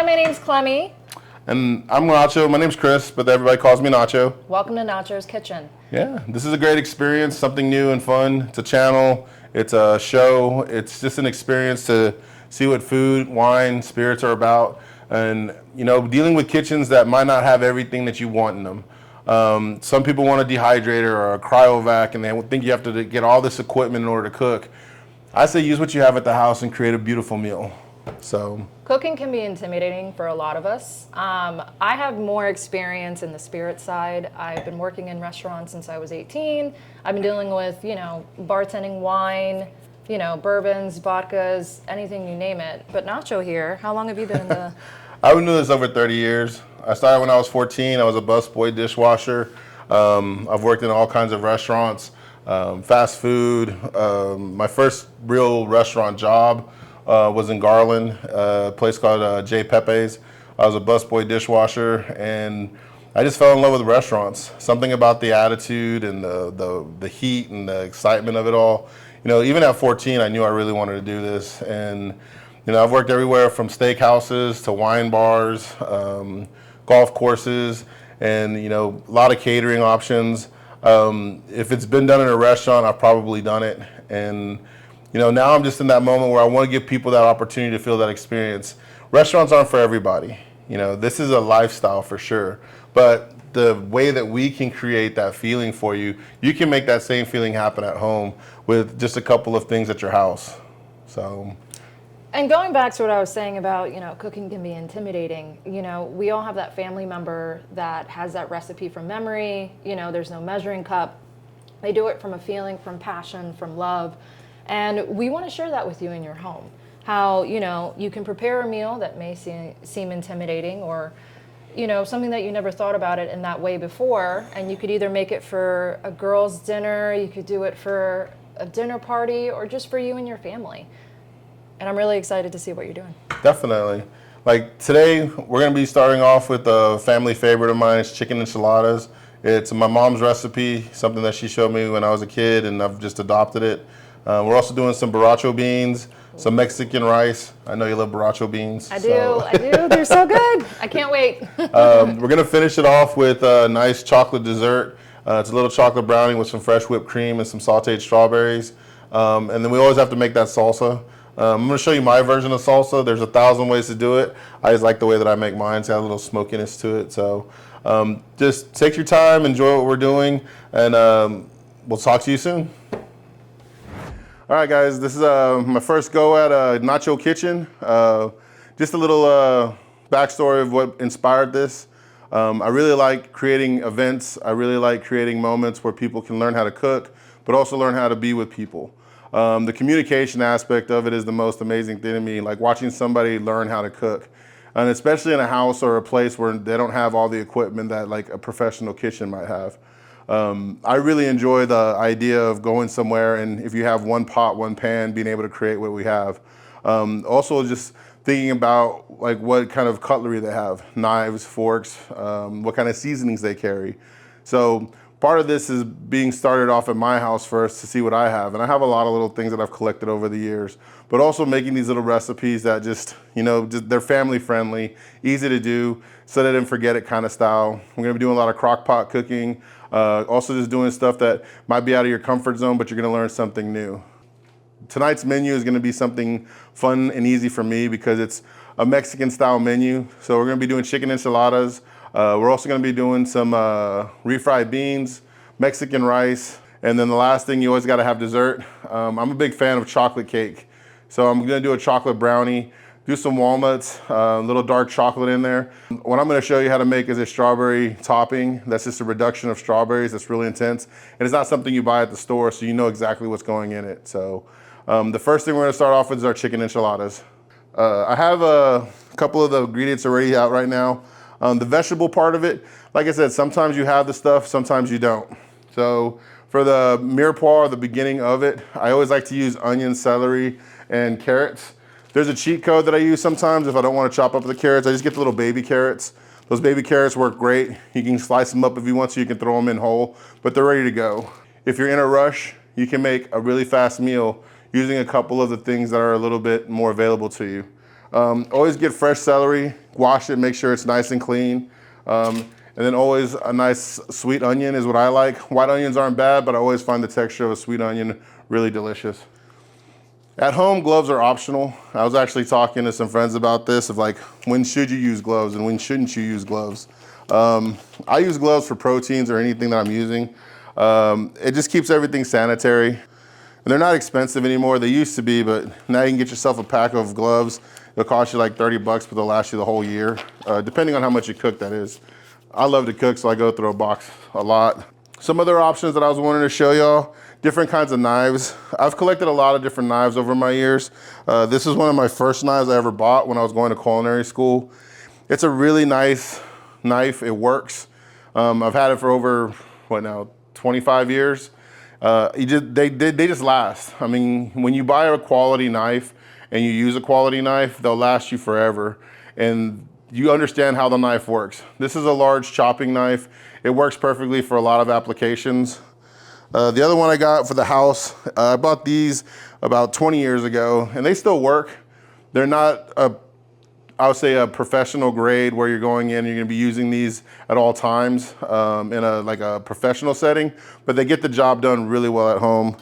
my name's Clemy. And I'm Nacho. My name's Chris, but everybody calls me Nacho. Welcome to Nacho's Kitchen. Yeah, this is a great experience, something new and fun. It's a channel, it's a show, it's just an experience to see what food, wine, spirits are about. And, you know, dealing with kitchens that might not have everything that you want in them. Some people want a dehydrator or a cryovac, and they think you have to get all this equipment in order to cook. I say use what you have at the house and create a beautiful meal. So cooking can be intimidating for a lot of us. I have more experience in the spirit side. I've been working in restaurants since I was 18. I've been dealing with, bartending wine, bourbons, vodkas, anything you name it. But Nacho here, how long have you been in the... I've been doing this over 30 years. I started when I was 14. I was a busboy dishwasher. I've worked in all kinds of restaurants, fast food. My first real restaurant job was in Garland, a place called J. Pepe's. I was a busboy dishwasher, and I just fell in love with restaurants. Something about the attitude and the heat and the excitement of it all. Even at 14, I knew I really wanted to do this. And I've worked everywhere from steakhouses to wine bars, golf courses, and a lot of catering options. If it's been done in a restaurant, I've probably done it. And now I'm just in that moment where I want to give people that opportunity to feel that experience. Restaurants aren't for everybody. This is a lifestyle for sure. But the way that we can create that feeling for you, you can make that same feeling happen at home with just a couple of things at your house. So. And going back to what I was saying about, cooking can be intimidating. We all have that family member that has that recipe from memory. There's no measuring cup. They do it from a feeling, from passion, from love. And we want to share that with you in your home. How, you can prepare a meal that may seem intimidating, or, something that you never thought about it in that way before. And you could either make it for a girl's dinner, you could do it for a dinner party, or just for you and your family. And I'm really excited to see what you're doing. Definitely. Like today, we're going to be starting off with a family favorite of mine. It's chicken enchiladas. It's my mom's recipe, something that she showed me when I was a kid, and I've just adopted it. We're also doing some borracho beans, some Mexican rice. I know you love borracho beans. I do. They're so good. I can't wait. We're going to finish it off with a nice chocolate dessert. It's a little chocolate brownie with some fresh whipped cream and some sauteed strawberries. And then we always have to make that salsa. I'm going to show you my version of salsa. There's 1,000 ways to do it. I just like the way that I make mine. It's got a little smokiness to it. So just take your time, enjoy what we're doing, and we'll talk to you soon. All right, guys, this is my first go at Knacho Kitchen. Just a little backstory of what inspired this. I really like creating events. I really like creating moments where people can learn how to cook, but also learn how to be with people. The communication aspect of it is the most amazing thing to me, like watching somebody learn how to cook. And especially in a house or a place where they don't have all the equipment that like a professional kitchen might have. I really enjoy the idea of going somewhere, and if you have one pot, one pan, being able to create what we have. Also just thinking about like what kind of cutlery they have, knives, forks, what kind of seasonings they carry. So part of this is being started off at my house first to see what I have. And I have a lot of little things that I've collected over the years, but also making these little recipes that just they're family friendly, easy to do, set it and forget it kind of style. We're gonna be doing a lot of crock pot cooking. Also just doing stuff that might be out of your comfort zone, but you're gonna learn something new. Tonight's menu is gonna be something fun and easy for me because it's a Mexican style menu. So we're gonna be doing chicken enchiladas. We're also gonna be doing some refried beans, Mexican rice, and then the last thing, you always gotta have dessert. I'm a big fan of chocolate cake. So I'm gonna do a chocolate brownie, do some walnuts, a little dark chocolate in there. What I'm gonna show you how to make is a strawberry topping. That's just a reduction of strawberries that's really intense. And it's not something you buy at the store, so you know exactly what's going in it. So the first thing we're gonna start off with is our chicken enchiladas. I have a couple of the ingredients already out right now. The vegetable part of it, like I said, sometimes you have the stuff, sometimes you don't. So for the mirepoix, the beginning of it, I always like to use onion, celery, and carrots. There's a cheat code that I use sometimes if I don't want to chop up the carrots. I just get the little baby carrots. Those baby carrots work great. You can slice them up if you want to. You can throw them in whole, but they're ready to go. If you're in a rush, you can make a really fast meal using a couple of the things that are a little bit more available to you. Always get fresh celery, wash it, make sure it's nice and clean. And then always a nice sweet onion is what I like. White onions aren't bad, but I always find the texture of a sweet onion really delicious. At home, gloves are optional. I was actually talking to some friends about this, of like, when should you use gloves and when shouldn't you use gloves? I use gloves for proteins or anything that I'm using. It just keeps everything sanitary. And they're not expensive anymore. They used to be, but now you can get yourself a pack of gloves. It'll cost you like 30 bucks, but they'll last you the whole year, depending on how much you cook, that is. I love to cook, so I go through a box a lot. Some other options that I was wanting to show y'all, different kinds of knives. I've collected a lot of different knives over my years. This is one of my first knives I ever bought when I was going to culinary school. It's a really nice knife, it works. I've had it for over, 25 years. They just last. I mean, when you buy a quality knife and you use a quality knife, they'll last you forever. And you understand how the knife works. This is a large chopping knife. It works perfectly for a lot of applications. The other one I got for the house, I bought these about 20 years ago, and they still work. They're not I would say a professional grade where you're going in and you're gonna be using these at all times in a professional setting, but they get the job done really well at home.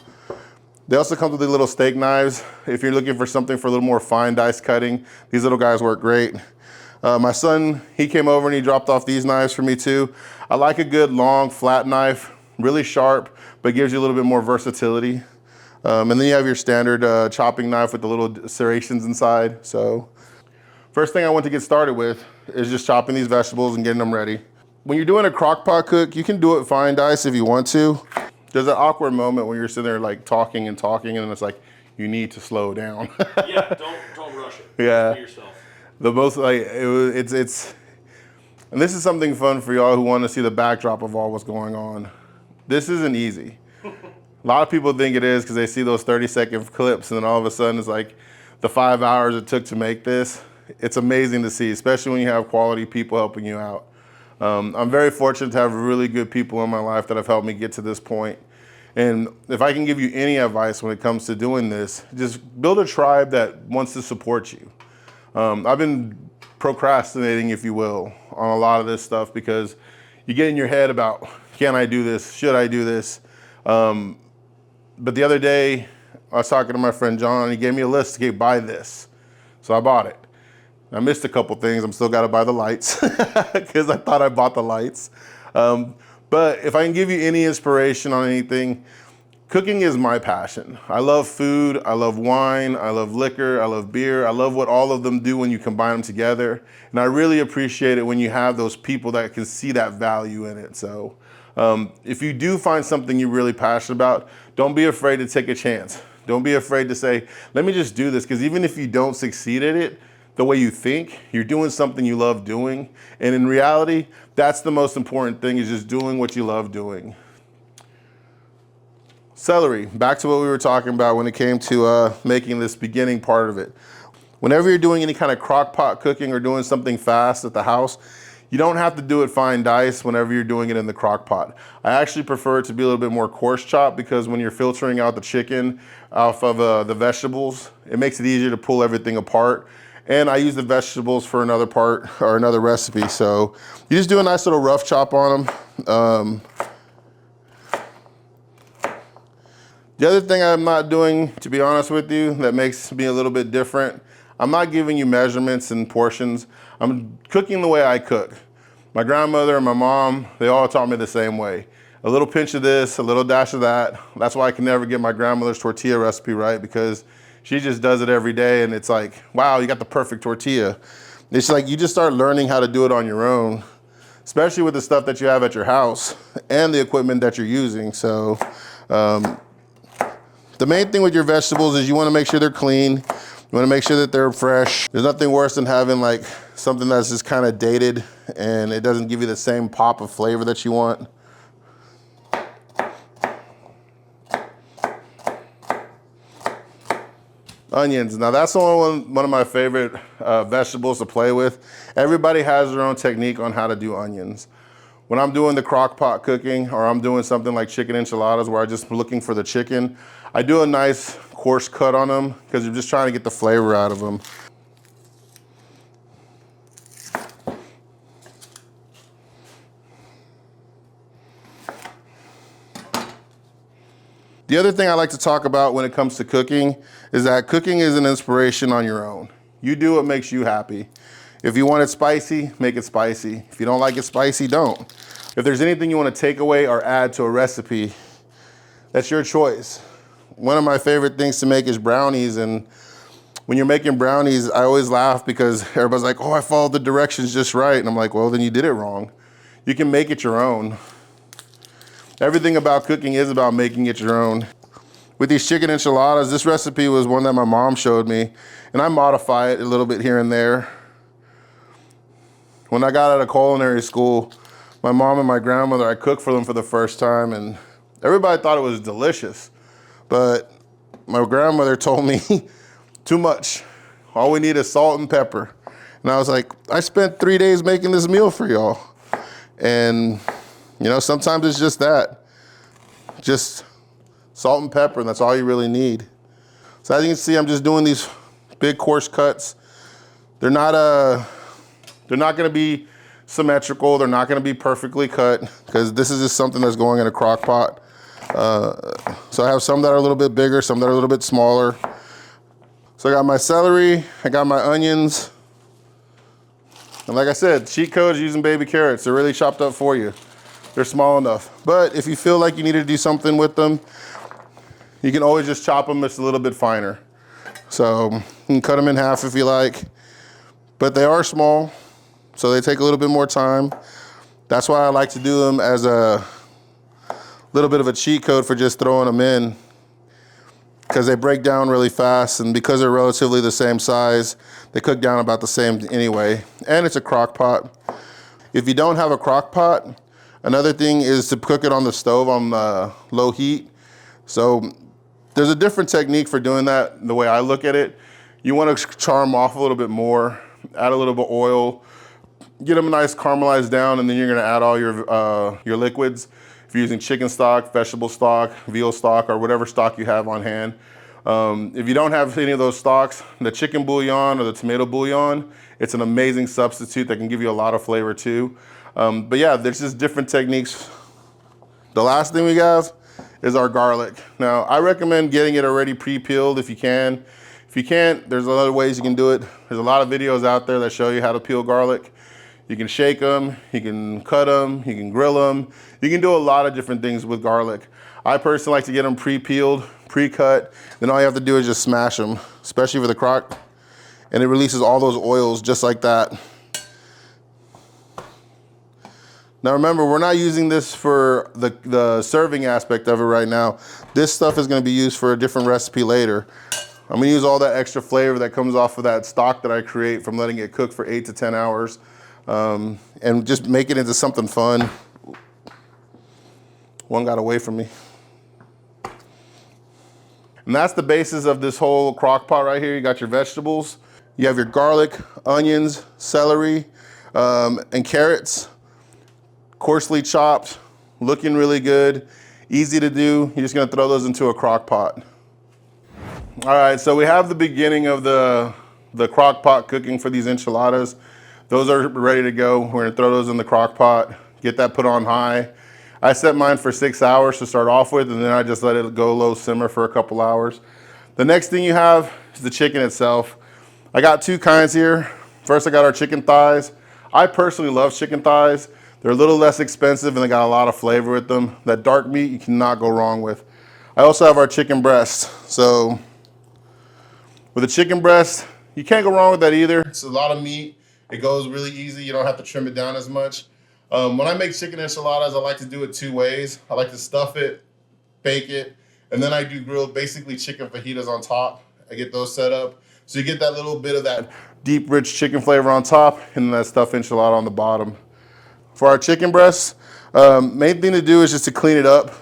They also come with the little steak knives. If you're looking for something for a little more fine dice cutting, these little guys work great. My son, he came over and he dropped off these knives for me too. I like a good long flat knife, really sharp, but gives you a little bit more versatility. And then you have your standard chopping knife with the little serrations inside. So first thing I want to get started with is just chopping these vegetables and getting them ready. When you're doing a crock pot cook, you can do it fine dice if you want to. There's an awkward moment when you're sitting there like talking and it's like, you need to slow down. Yeah, don't rush it. Yeah. Be yourself. The most it's and this is something fun for y'all who want to see the backdrop of all what's going on. This isn't easy. A lot of people think it is because they see those 30-second clips and then all of a sudden it's like the 5 hours it took to make this. It's amazing to see, especially when you have quality people helping you out. I'm very fortunate to have really good people in my life that have helped me get to this point. And if I can give you any advice when it comes to doing this, just build a tribe that wants to support you. I've been procrastinating, if you will, on a lot of this stuff because you get in your head about, can I do this? Should I do this? But the other day, I was talking to my friend John, and he gave me a list to buy this. So I bought it. I missed a couple things. I'm still got to buy the lights because I thought I bought the lights. But if I can give you any inspiration on anything, cooking is my passion. I love food, I love wine, I love liquor, I love beer. I love what all of them do when you combine them together. And I really appreciate it when you have those people that can see that value in it. So if you do find something you're really passionate about, don't be afraid to take a chance. Don't be afraid to say, let me just do this. Because even if you don't succeed at it, the way you think, you're doing something you love doing. And in reality, that's the most important thing, is just doing what you love doing. Celery, back to what we were talking about when it came to making this beginning part of it. Whenever you're doing any kind of crock pot cooking or doing something fast at the house, you don't have to do it fine dice whenever you're doing it in the crock pot. I actually prefer it to be a little bit more coarse chopped because when you're filtering out the chicken off of the vegetables, it makes it easier to pull everything apart. And I use the vegetables for another part or another recipe. So you just do a nice little rough chop on them. The other thing I'm not doing, to be honest with you, that makes me a little bit different, I'm not giving you measurements and portions. I'm cooking the way I cook. My grandmother and my mom, they all taught me the same way. A little pinch of this, a little dash of that. That's why I can never get my grandmother's tortilla recipe right, because she just does it every day and it's like, wow, you got the perfect tortilla. It's like you just start learning how to do it on your own, especially with the stuff that you have at your house and the equipment that you're using. So the main thing with your vegetables is you want to make sure they're clean. You want to make sure that they're fresh. There's nothing worse than having like something that's just kind of dated and it doesn't give you the same pop of flavor that you want. Onions. Now that's one of my favorite vegetables to play with. Everybody has their own technique on how to do onions. When I'm doing the crock pot cooking or I'm doing something like chicken enchiladas where I'm just looking for the chicken, I do a nice coarse cut on them because you're just trying to get the flavor out of them. The other thing I like to talk about when it comes to cooking is that cooking is an inspiration on your own. You do what makes you happy. If you want it spicy, make it spicy. If you don't like it spicy, don't. If there's anything you want to take away or add to a recipe, that's your choice. One of my favorite things to make is brownies, and when you're making brownies, I always laugh because everybody's like, oh, I followed the directions just right. And I'm like, well, then you did it wrong. You can make it your own. Everything about cooking is about making it your own. With these chicken enchiladas, this recipe was one that my mom showed me, and I modify it a little bit here and there. When I got out of culinary school, my mom and my grandmother, I cooked for them for the first time, and everybody thought it was delicious. But my grandmother told me, too much. All we need is salt and pepper. And I was like, I spent 3 days making this meal for y'all. And you know, sometimes it's just that. Just salt and pepper, and that's all you really need. So as you can see, I'm just doing these big coarse cuts. They're not gonna be symmetrical. They're not gonna be perfectly cut because this is just something that's going in a crock pot. So I have some that are a little bit bigger, some that are a little bit smaller. So I got my celery, I got my onions. And like I said, cheat code is using baby carrots. They're really chopped up for you. They're small enough. But if you feel like you need to do something with them, you can always just chop them just a little bit finer. So you can cut them in half if you like. But they are small, so they take a little bit more time. That's why I like to do them as a little bit of a cheat code for just throwing them in, because they break down really fast, and because they're relatively the same size, they cook down about the same anyway. And it's a crock pot. If you don't have a crock pot, another thing is to cook it on the stove on low heat. So there's a different technique for doing that. The way I look at it, you want to char them off a little bit more, add a little bit of oil, get them nice caramelized down, and then you're going to add all your liquids. If you're using chicken stock, vegetable stock, veal stock, or whatever stock you have on hand. If you don't have any of those stocks, the chicken bouillon or the tomato bouillon, it's an amazing substitute that can give you a lot of flavor too. But yeah, there's just different techniques. The last thing we have is our garlic. Now, I recommend getting it already pre-peeled if you can. If you can't, there's other ways you can do it. There's a lot of videos out there that show you how to peel garlic. You can shake them, you can cut them, you can grill them. You can do a lot of different things with garlic. I personally like to get them pre-peeled, pre-cut. Then all you have to do is just smash them, especially for the crock. And it releases all those oils just like that. Now remember, we're not using this for the serving aspect of it right now. This stuff is gonna be used for a different recipe later. I'm gonna use all that extra flavor that comes off of that stock that I create from letting it cook for 8 to 10 hours. And just make it into something fun. One got away from me. And that's the basis of this whole crock pot right here. You got your vegetables, you have your garlic, onions, celery, and carrots, coarsely chopped, looking really good, easy to do. You're just gonna throw those into a crock pot. All right, so we have the beginning of the crock pot cooking for these enchiladas. Those are ready to go. We're gonna throw those in the crock pot, get that put on high. I set mine for 6 hours to start off with, and then I just let it go low simmer for a couple hours. The next thing you have is the chicken itself. I got two kinds here. First, I got our chicken thighs. I personally love chicken thighs. They're a little less expensive and they got a lot of flavor with them. That dark meat you cannot go wrong with. I also have our chicken breast. So with a chicken breast, you can't go wrong with that either. It's a lot of meat. It goes really easy. You don't have to trim it down as much. When I make chicken enchiladas, I like to do it two ways. I like to stuff it, bake it, and then I do grilled, basically chicken fajitas on top. I get those set up. So you get that little bit of that deep, rich chicken flavor on top and then that stuffed enchilada on the bottom. For our chicken breasts, main thing to do is just to clean it up.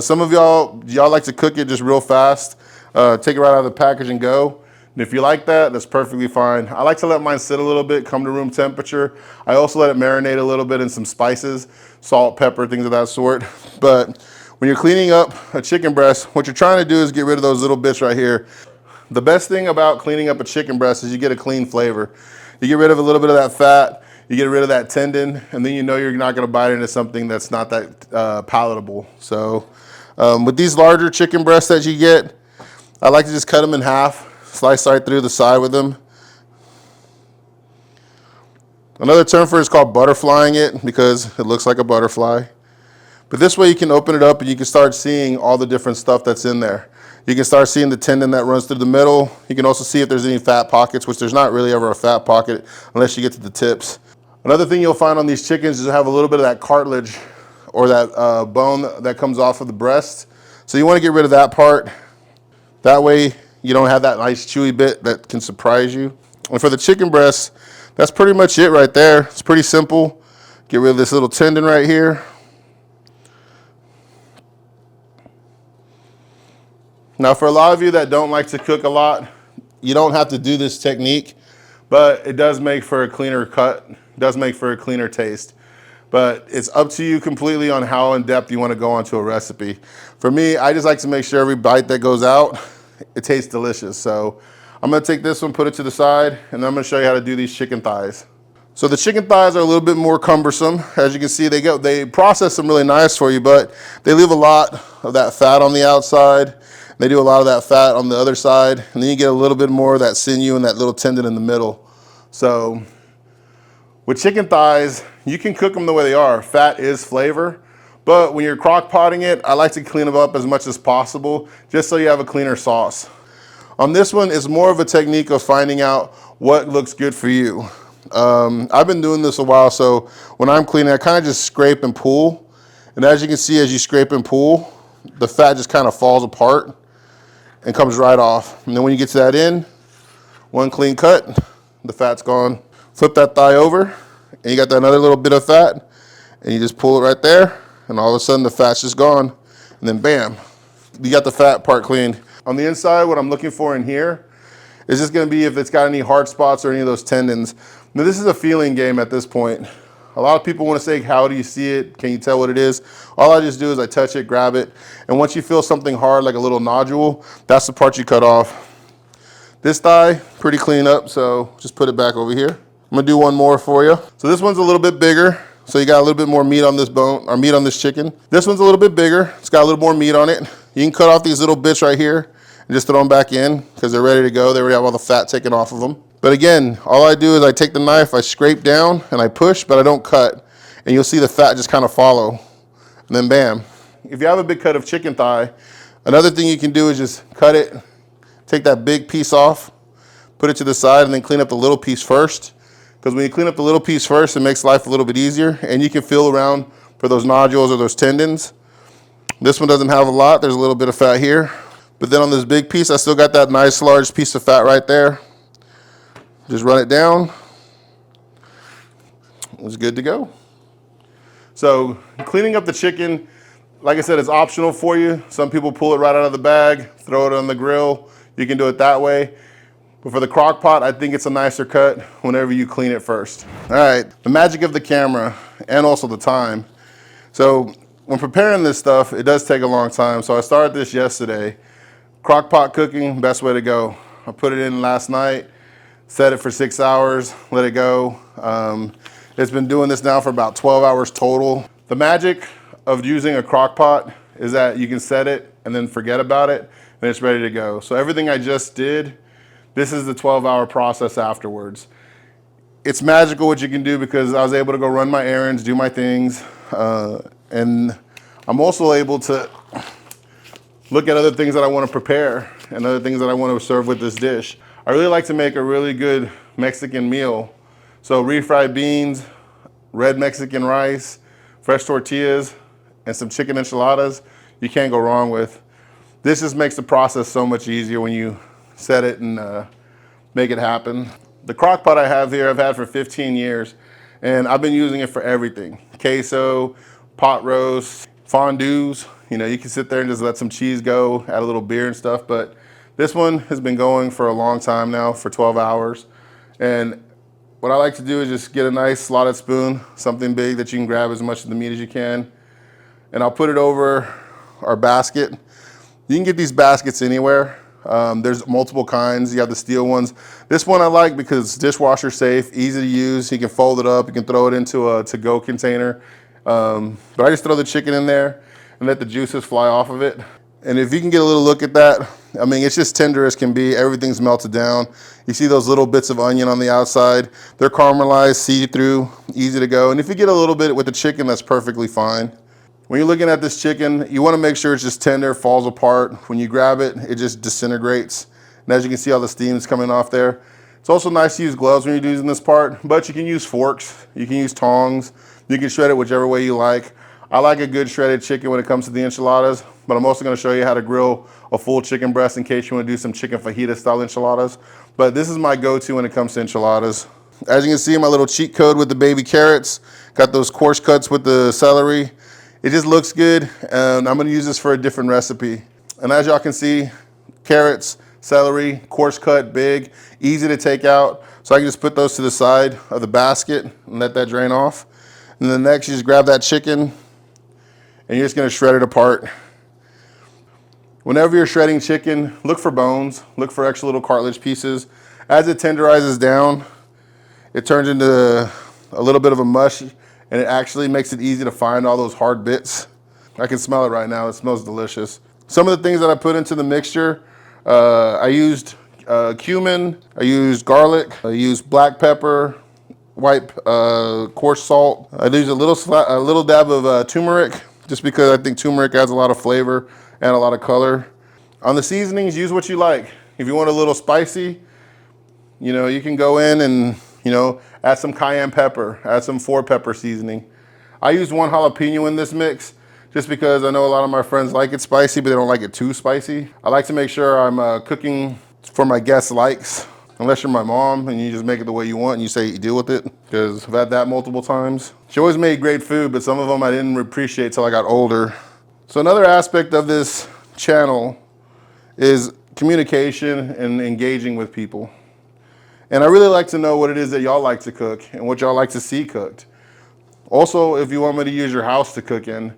Some of y'all like to cook it just real fast. Take it right out of the package and go. And if you like that, that's perfectly fine. I like to let mine sit a little bit, come to room temperature. I also let it marinate a little bit in some spices, salt, pepper, things of that sort. But when you're cleaning up a chicken breast, what you're trying to do is get rid of those little bits right here. The best thing about cleaning up a chicken breast is you get a clean flavor. You get rid of a little bit of that fat, you get rid of that tendon, and then you know you're not gonna bite into something that's not that palatable. So With these larger chicken breasts that you get, I like to just cut them in half, slice right through the side with them. Another term for it is called butterflying it because it looks like a butterfly. But this way you can open it up and you can start seeing all the different stuff that's in there. You can start seeing the tendon that runs through the middle. You can also see if there's any fat pockets, which there's not really ever a fat pocket unless you get to the tips. Another thing you'll find on these chickens is they have a little bit of that cartilage or that bone that comes off of the breast. So you want to get rid of that part. That way you don't have that nice chewy bit that can surprise you. And for the chicken breast, that's pretty much it right there. It's pretty simple. Get rid of this little tendon right here. Now for a lot of you that don't like to cook a lot, you don't have to do this technique, but it does make for a cleaner cut. It does make for a cleaner taste. But it's up to you completely on how in depth you want to go onto a recipe. For me, I just like to make sure every bite that goes out, it tastes delicious. So I'm gonna take this one, put it to the side, and then I'm gonna show you how to do these chicken thighs. So the chicken thighs are a little bit more cumbersome. As you can see, they process them really nice for you, but they leave a lot of that fat on the outside. They do a lot of that fat on the other side, and then you get a little bit more of that sinew and that little tendon in the middle. So with chicken thighs, you can cook them the way they are. Fat is flavor, but when you're crock potting it, I like to clean them up as much as possible, just so you have a cleaner sauce. On this one, it's more of a technique of finding out what looks good for you. I've been doing this a while, so when I'm cleaning, I kind of just scrape and pull. And as you can see, as you scrape and pull, the fat just kind of falls apart and comes right off. And then when you get to that end, one clean cut, the fat's gone. Flip that thigh over, and you got that another little bit of fat, and you just pull it right there, and all of a sudden the fat's just gone. And then bam, you got the fat part cleaned. On the inside, what I'm looking for in here is just gonna be if it's got any hard spots or any of those tendons. Now this is a feeling game at this point. A lot of people want to say, how do you see it? Can you tell what it is? All I just do is I touch it, grab it, and once you feel something hard, like a little nodule, that's the part you cut off. This thigh, pretty clean up, so just put it back over here. I'm gonna do one more for you. So this one's a little bit bigger, so you got a little bit more meat on this bone, or meat on this chicken. This one's a little bit bigger, it's got a little more meat on it. You can cut off these little bits right here and just throw them back in because they're ready to go. They already have all the fat taken off of them. But again, all I do is I take the knife, I scrape down and I push, but I don't cut. And you'll see the fat just kind of follow. And then bam. If you have a big cut of chicken thigh, another thing you can do is just cut it, take that big piece off, put it to the side, and then clean up the little piece first. Because when you clean up the little piece first, it makes life a little bit easier, and you can feel around for those nodules or those tendons. This one doesn't have a lot. There's a little bit of fat here. But then on this big piece, I still got that nice large piece of fat right there. Just run it down. It's good to go. So cleaning up the chicken, like I said, it's optional for you. Some people pull it right out of the bag, throw it on the grill. You can do it that way. But for the crock pot, I think it's a nicer cut whenever you clean it first. All right, the magic of the camera and also the time. So when preparing this stuff, it does take a long time. So I started this yesterday. Crock pot cooking, best way to go. I put it in last night, set it for 6 hours, let it go. It's been doing this now for about 12 hours total. The magic of using a crock pot is that you can set it and then forget about it and it's ready to go. So everything I just did, this is the 12-hour process afterwards. It's magical what you can do because I was able to go run my errands, do my things, and I'm also able to look at other things that I want to prepare and other things that I want to serve with this dish. I really like to make a really good Mexican meal. So refried beans, red Mexican rice, fresh tortillas, and some chicken enchiladas, you can't go wrong with. This just makes the process so much easier when you set it and make it happen. The crock pot I have here, I've had for 15 years, and I've been using it for everything. Queso, pot roast, fondues. You know, you can sit there and just let some cheese go, add a little beer and stuff, but this one has been going for a long time now, for 12 hours. And what I like to do is just get a nice slotted spoon, something big that you can grab as much of the meat as you can, and I'll put it over our basket. You can get these baskets anywhere. There's multiple kinds. You have the steel ones. This one I like because it's dishwasher safe, easy to use. You can fold it up. You can throw it into a to-go container. But I just throw the chicken in there, and let the juices fly off of it. And if you can get a little look at that, I mean, it's just tender as can be. Everything's melted down. You see those little bits of onion on the outside. They're caramelized, see-through, easy to go. And if you get a little bit with the chicken, that's perfectly fine. When you're looking at this chicken, you want to make sure it's just tender, falls apart. When you grab it, it just disintegrates. And as you can see, all the steam's coming off there. It's also nice to use gloves when you're using this part, but you can use forks, you can use tongs, you can shred it whichever way you like. I like a good shredded chicken when it comes to the enchiladas, but I'm also going to show you how to grill a full chicken breast in case you want to do some chicken fajita style enchiladas. But this is my go-to when it comes to enchiladas. As you can see, my little cheat code with the baby carrots, got those coarse cuts with the celery. It just looks good, and I'm going to use this for a different recipe. And as y'all can see, carrots, celery, coarse cut, big, easy to take out. So I can just put those to the side of the basket and let that drain off. And then next, you just grab that chicken, and you're just gonna shred it apart. Whenever you're shredding chicken, look for bones, look for extra little cartilage pieces. As it tenderizes down, it turns into a little bit of a mush, and it actually makes it easy to find all those hard bits. I can smell it right now, it smells delicious. Some of the things that I put into the mixture, I used cumin, I used garlic, I used black pepper, white coarse salt. I used a little dab of turmeric, just because I think turmeric adds a lot of flavor and a lot of color. On the seasonings, use what you like. If you want a little spicy, you know, you can go in and, you know, add some cayenne pepper, add some 4-pepper seasoning. I used 1 jalapeno in this mix, just because I know a lot of my friends like it spicy, but they don't like it too spicy. I like to make sure I'm cooking for my guests' likes, unless you're my mom and you just make it the way you want and you say you deal with it, because I've had that multiple times. She always made great food, but some of them I didn't appreciate till I got older. So another aspect of this channel is communication and engaging with people. And I really like to know what it is that y'all like to cook and what y'all like to see cooked. Also, if you want me to use your house to cook in,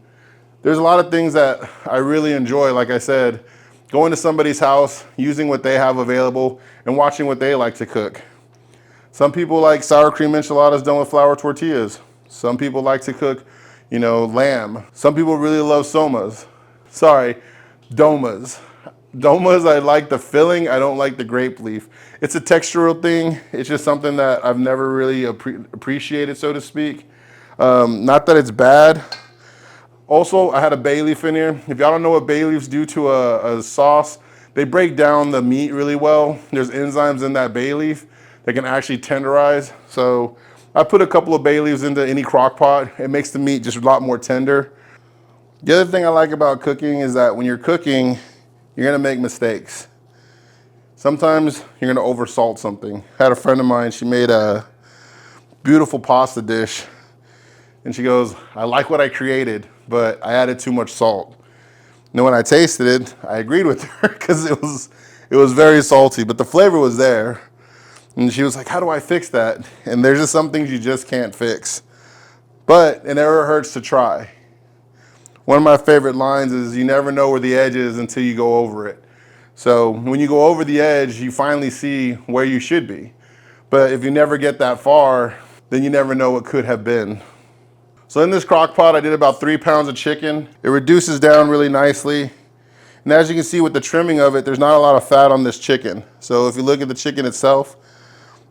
there's a lot of things that I really enjoy, like I said, going to somebody's house, using what they have available, and watching what they like to cook. Some people like sour cream enchiladas done with flour tortillas. Some people like to cook, you know, lamb. Some people really love domas. Domas, I like the filling, I don't like the grape leaf. It's a textural thing. It's just something that I've never really appreciated, so to speak. Not that it's bad. Also, I had a bay leaf in here. If y'all don't know what bay leaves do to a sauce, they break down the meat really well. There's enzymes in that bay leaf that can actually tenderize. So I put a couple of bay leaves into any crock pot. It makes the meat just a lot more tender. The other thing I like about cooking is that when you're cooking, you're gonna make mistakes. Sometimes you're gonna over-salt something. I had a friend of mine, she made a beautiful pasta dish, and she goes, I like what I created, but I added too much salt. And when I tasted it, I agreed with her because it was very salty, but the flavor was there. And she was like, how do I fix that? And there's just some things you just can't fix. But it never hurts to try. One of my favorite lines is, you never know where the edge is until you go over it. So when you go over the edge, you finally see where you should be. But if you never get that far, then you never know what could have been. So in this crock pot, I did about 3 pounds of chicken. It reduces down really nicely. And as you can see with the trimming of it, there's not a lot of fat on this chicken. So if you look at the chicken itself,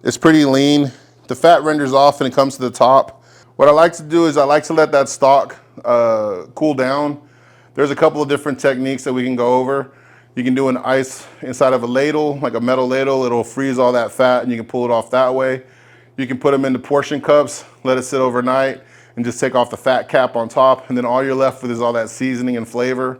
it's pretty lean. The fat renders off and it comes to the top. What I like to do is I like to let that stock cool down. There's a couple of different techniques that we can go over. You can do an ice inside of a ladle, like a metal ladle. It'll freeze all that fat and you can pull it off that way. You can put them into portion cups, let it sit overnight, and just take off the fat cap on top, and then all you're left with is all that seasoning and flavor.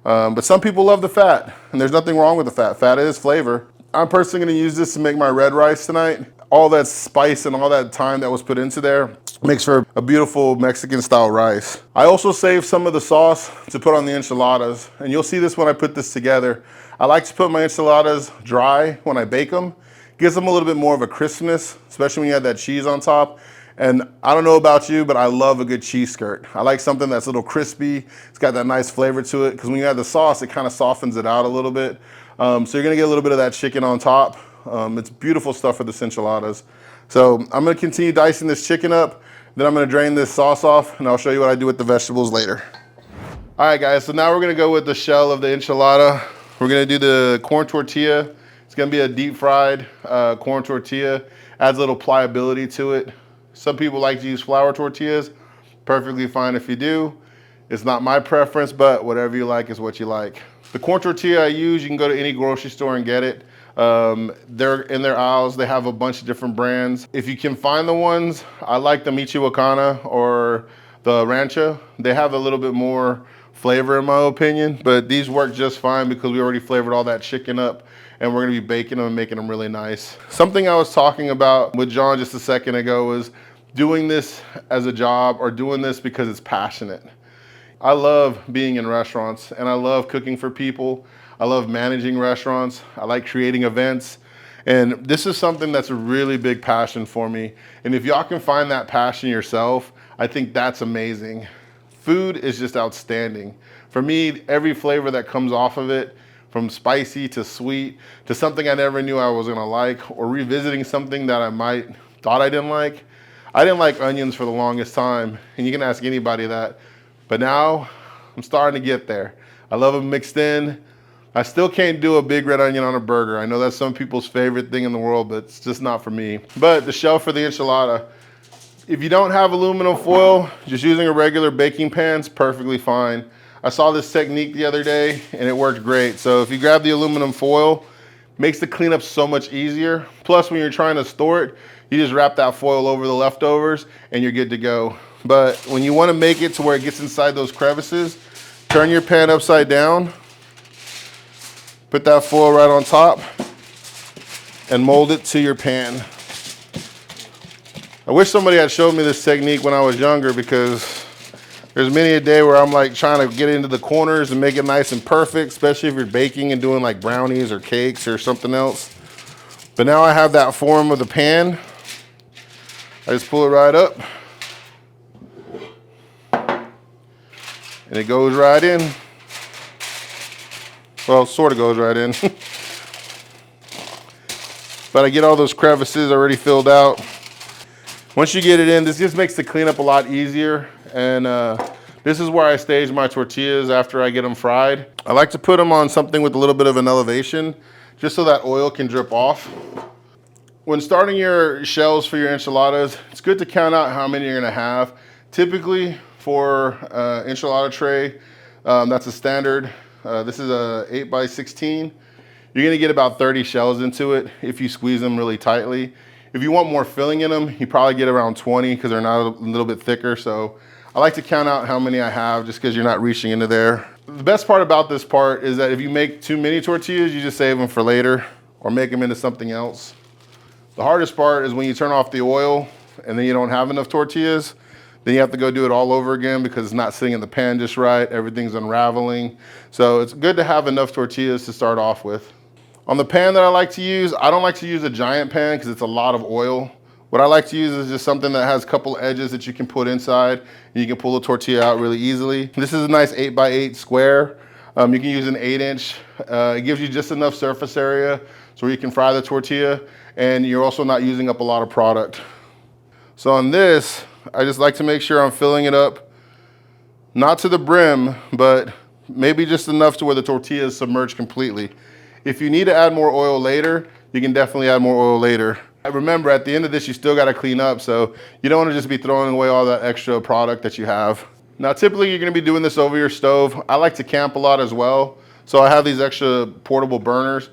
But some people love the fat, and there's nothing wrong with the fat. Fat is flavor. I'm personally gonna use this to make my red rice tonight. All that spice and all that time that was put into there makes for a beautiful Mexican style rice. I also saved some of the sauce to put on the enchiladas, and you'll see this when I put this together. I like to put my enchiladas dry when I bake them. Gives them a little bit more of a crispness, especially when you have that cheese on top. And I don't know about you, but I love a good cheese skirt. I like something that's a little crispy. It's got that nice flavor to it, because when you add the sauce, it kind of softens it out a little bit. So you're gonna get a little bit of that chicken on top. It's beautiful stuff for the enchiladas. So I'm gonna continue dicing this chicken up, then I'm gonna drain this sauce off, and I'll show you what I do with the vegetables later. All right, guys, so now we're gonna go with the shell of the enchilada. We're gonna do the corn tortilla. It's gonna be a deep fried corn tortilla. Adds a little pliability to it. Some people like to use flour tortillas. Perfectly fine if you do. It's not my preference, but whatever you like is what you like. The corn tortilla I use, you can go to any grocery store and get it. They're in their aisles. They have a bunch of different brands. If you can find the ones, I like the Michoacana or the Rancho. They have a little bit more flavor in my opinion, but these work just fine because we already flavored all that chicken up and we're gonna be baking them and making them really nice. Something I was talking about with John just a second ago was doing this as a job or doing this because it's passionate. I love being in restaurants and I love cooking for people. I love managing restaurants. I like creating events. And this is something that's a really big passion for me. And if y'all can find that passion yourself, I think that's amazing. Food is just outstanding. For me, every flavor that comes off of it, from spicy to sweet, to something I never knew I was gonna like, or revisiting something that I thought I didn't like. I didn't like onions for the longest time, and you can ask anybody that. But now, I'm starting to get there. I love them mixed in. I still can't do a big red onion on a burger. I know that's some people's favorite thing in the world, but it's just not for me. But the shell for the enchilada, if you don't have aluminum foil, just using a regular baking pan is perfectly fine. I saw this technique the other day and it worked great. So if you grab the aluminum foil, makes the cleanup so much easier. Plus when you're trying to store it, you just wrap that foil over the leftovers and you're good to go. But when you want to make it to where it gets inside those crevices, turn your pan upside down, put that foil right on top and mold it to your pan. I wish somebody had showed me this technique when I was younger because there's many a day where I'm like trying to get into the corners and make it nice and perfect, especially if you're baking and doing like brownies or cakes or something else. But now I have that form of the pan. I just pull it right up and it goes right in. Well, sort of goes right in. But I get all those crevices already filled out. Once you get it in, this just makes the cleanup a lot easier. And this is where I stage my tortillas after I get them fried. I like to put them on something with a little bit of an elevation, just so that oil can drip off. When starting your shells for your enchiladas, it's good to count out how many you're gonna have. Typically for enchilada tray, that's a standard. This is a 8x16. You're gonna get about 30 shells into it if you squeeze them really tightly. If you want more filling in them, you probably get around 20 because they're not a little bit thicker. So I like to count out how many I have just because you're not reaching into there. The best part about this part is that if you make too many tortillas, you just save them for later or make them into something else. The hardest part is when you turn off the oil and then you don't have enough tortillas, then you have to go do it all over again because it's not sitting in the pan just right. Everything's unraveling. So it's good to have enough tortillas to start off with. On the pan that I like to use, I don't like to use a giant pan because it's a lot of oil. What I like to use is just something that has a couple edges that you can put inside and you can pull the tortilla out really easily. This is a nice 8x8 square. You can use an 8-inch. It gives you just enough surface area so you can fry the tortilla and you're also not using up a lot of product. So on this, I just like to make sure I'm filling it up, not to the brim, but maybe just enough to where the tortilla is submerged completely. If you need to add more oil later, you can definitely add more oil later. Remember, at the end of this, you still gotta clean up, so you don't wanna just be throwing away all that extra product that you have. Now, typically you're gonna be doing this over your stove. I like to camp a lot as well, so I have these extra portable burners.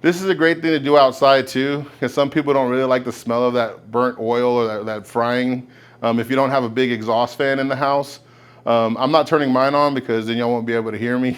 This is a great thing to do outside too, because some people don't really like the smell of that burnt oil or that frying. If you don't have a big exhaust fan in the house. I'm not turning mine on because then y'all won't be able to hear me.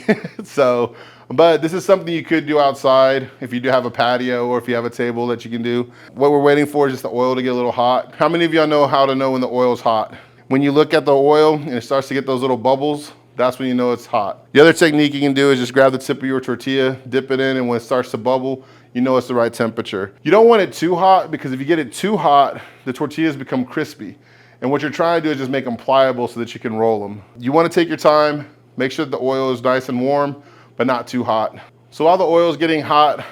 But this is something you could do outside if you do have a patio or if you have a table that you can do. What we're waiting for is just the oil to get a little hot. How many of y'all know how to know when the oil's hot? When you look at the oil and it starts to get those little bubbles, that's when you know it's hot. The other technique you can do is just grab the tip of your tortilla, dip it in, and when it starts to bubble, you know it's the right temperature. You don't want it too hot because if you get it too hot, the tortillas become crispy. And what you're trying to do is just make them pliable so that you can roll them. You want to take your time, make sure that the oil is nice and warm, but not too hot. So while the oil is getting hot,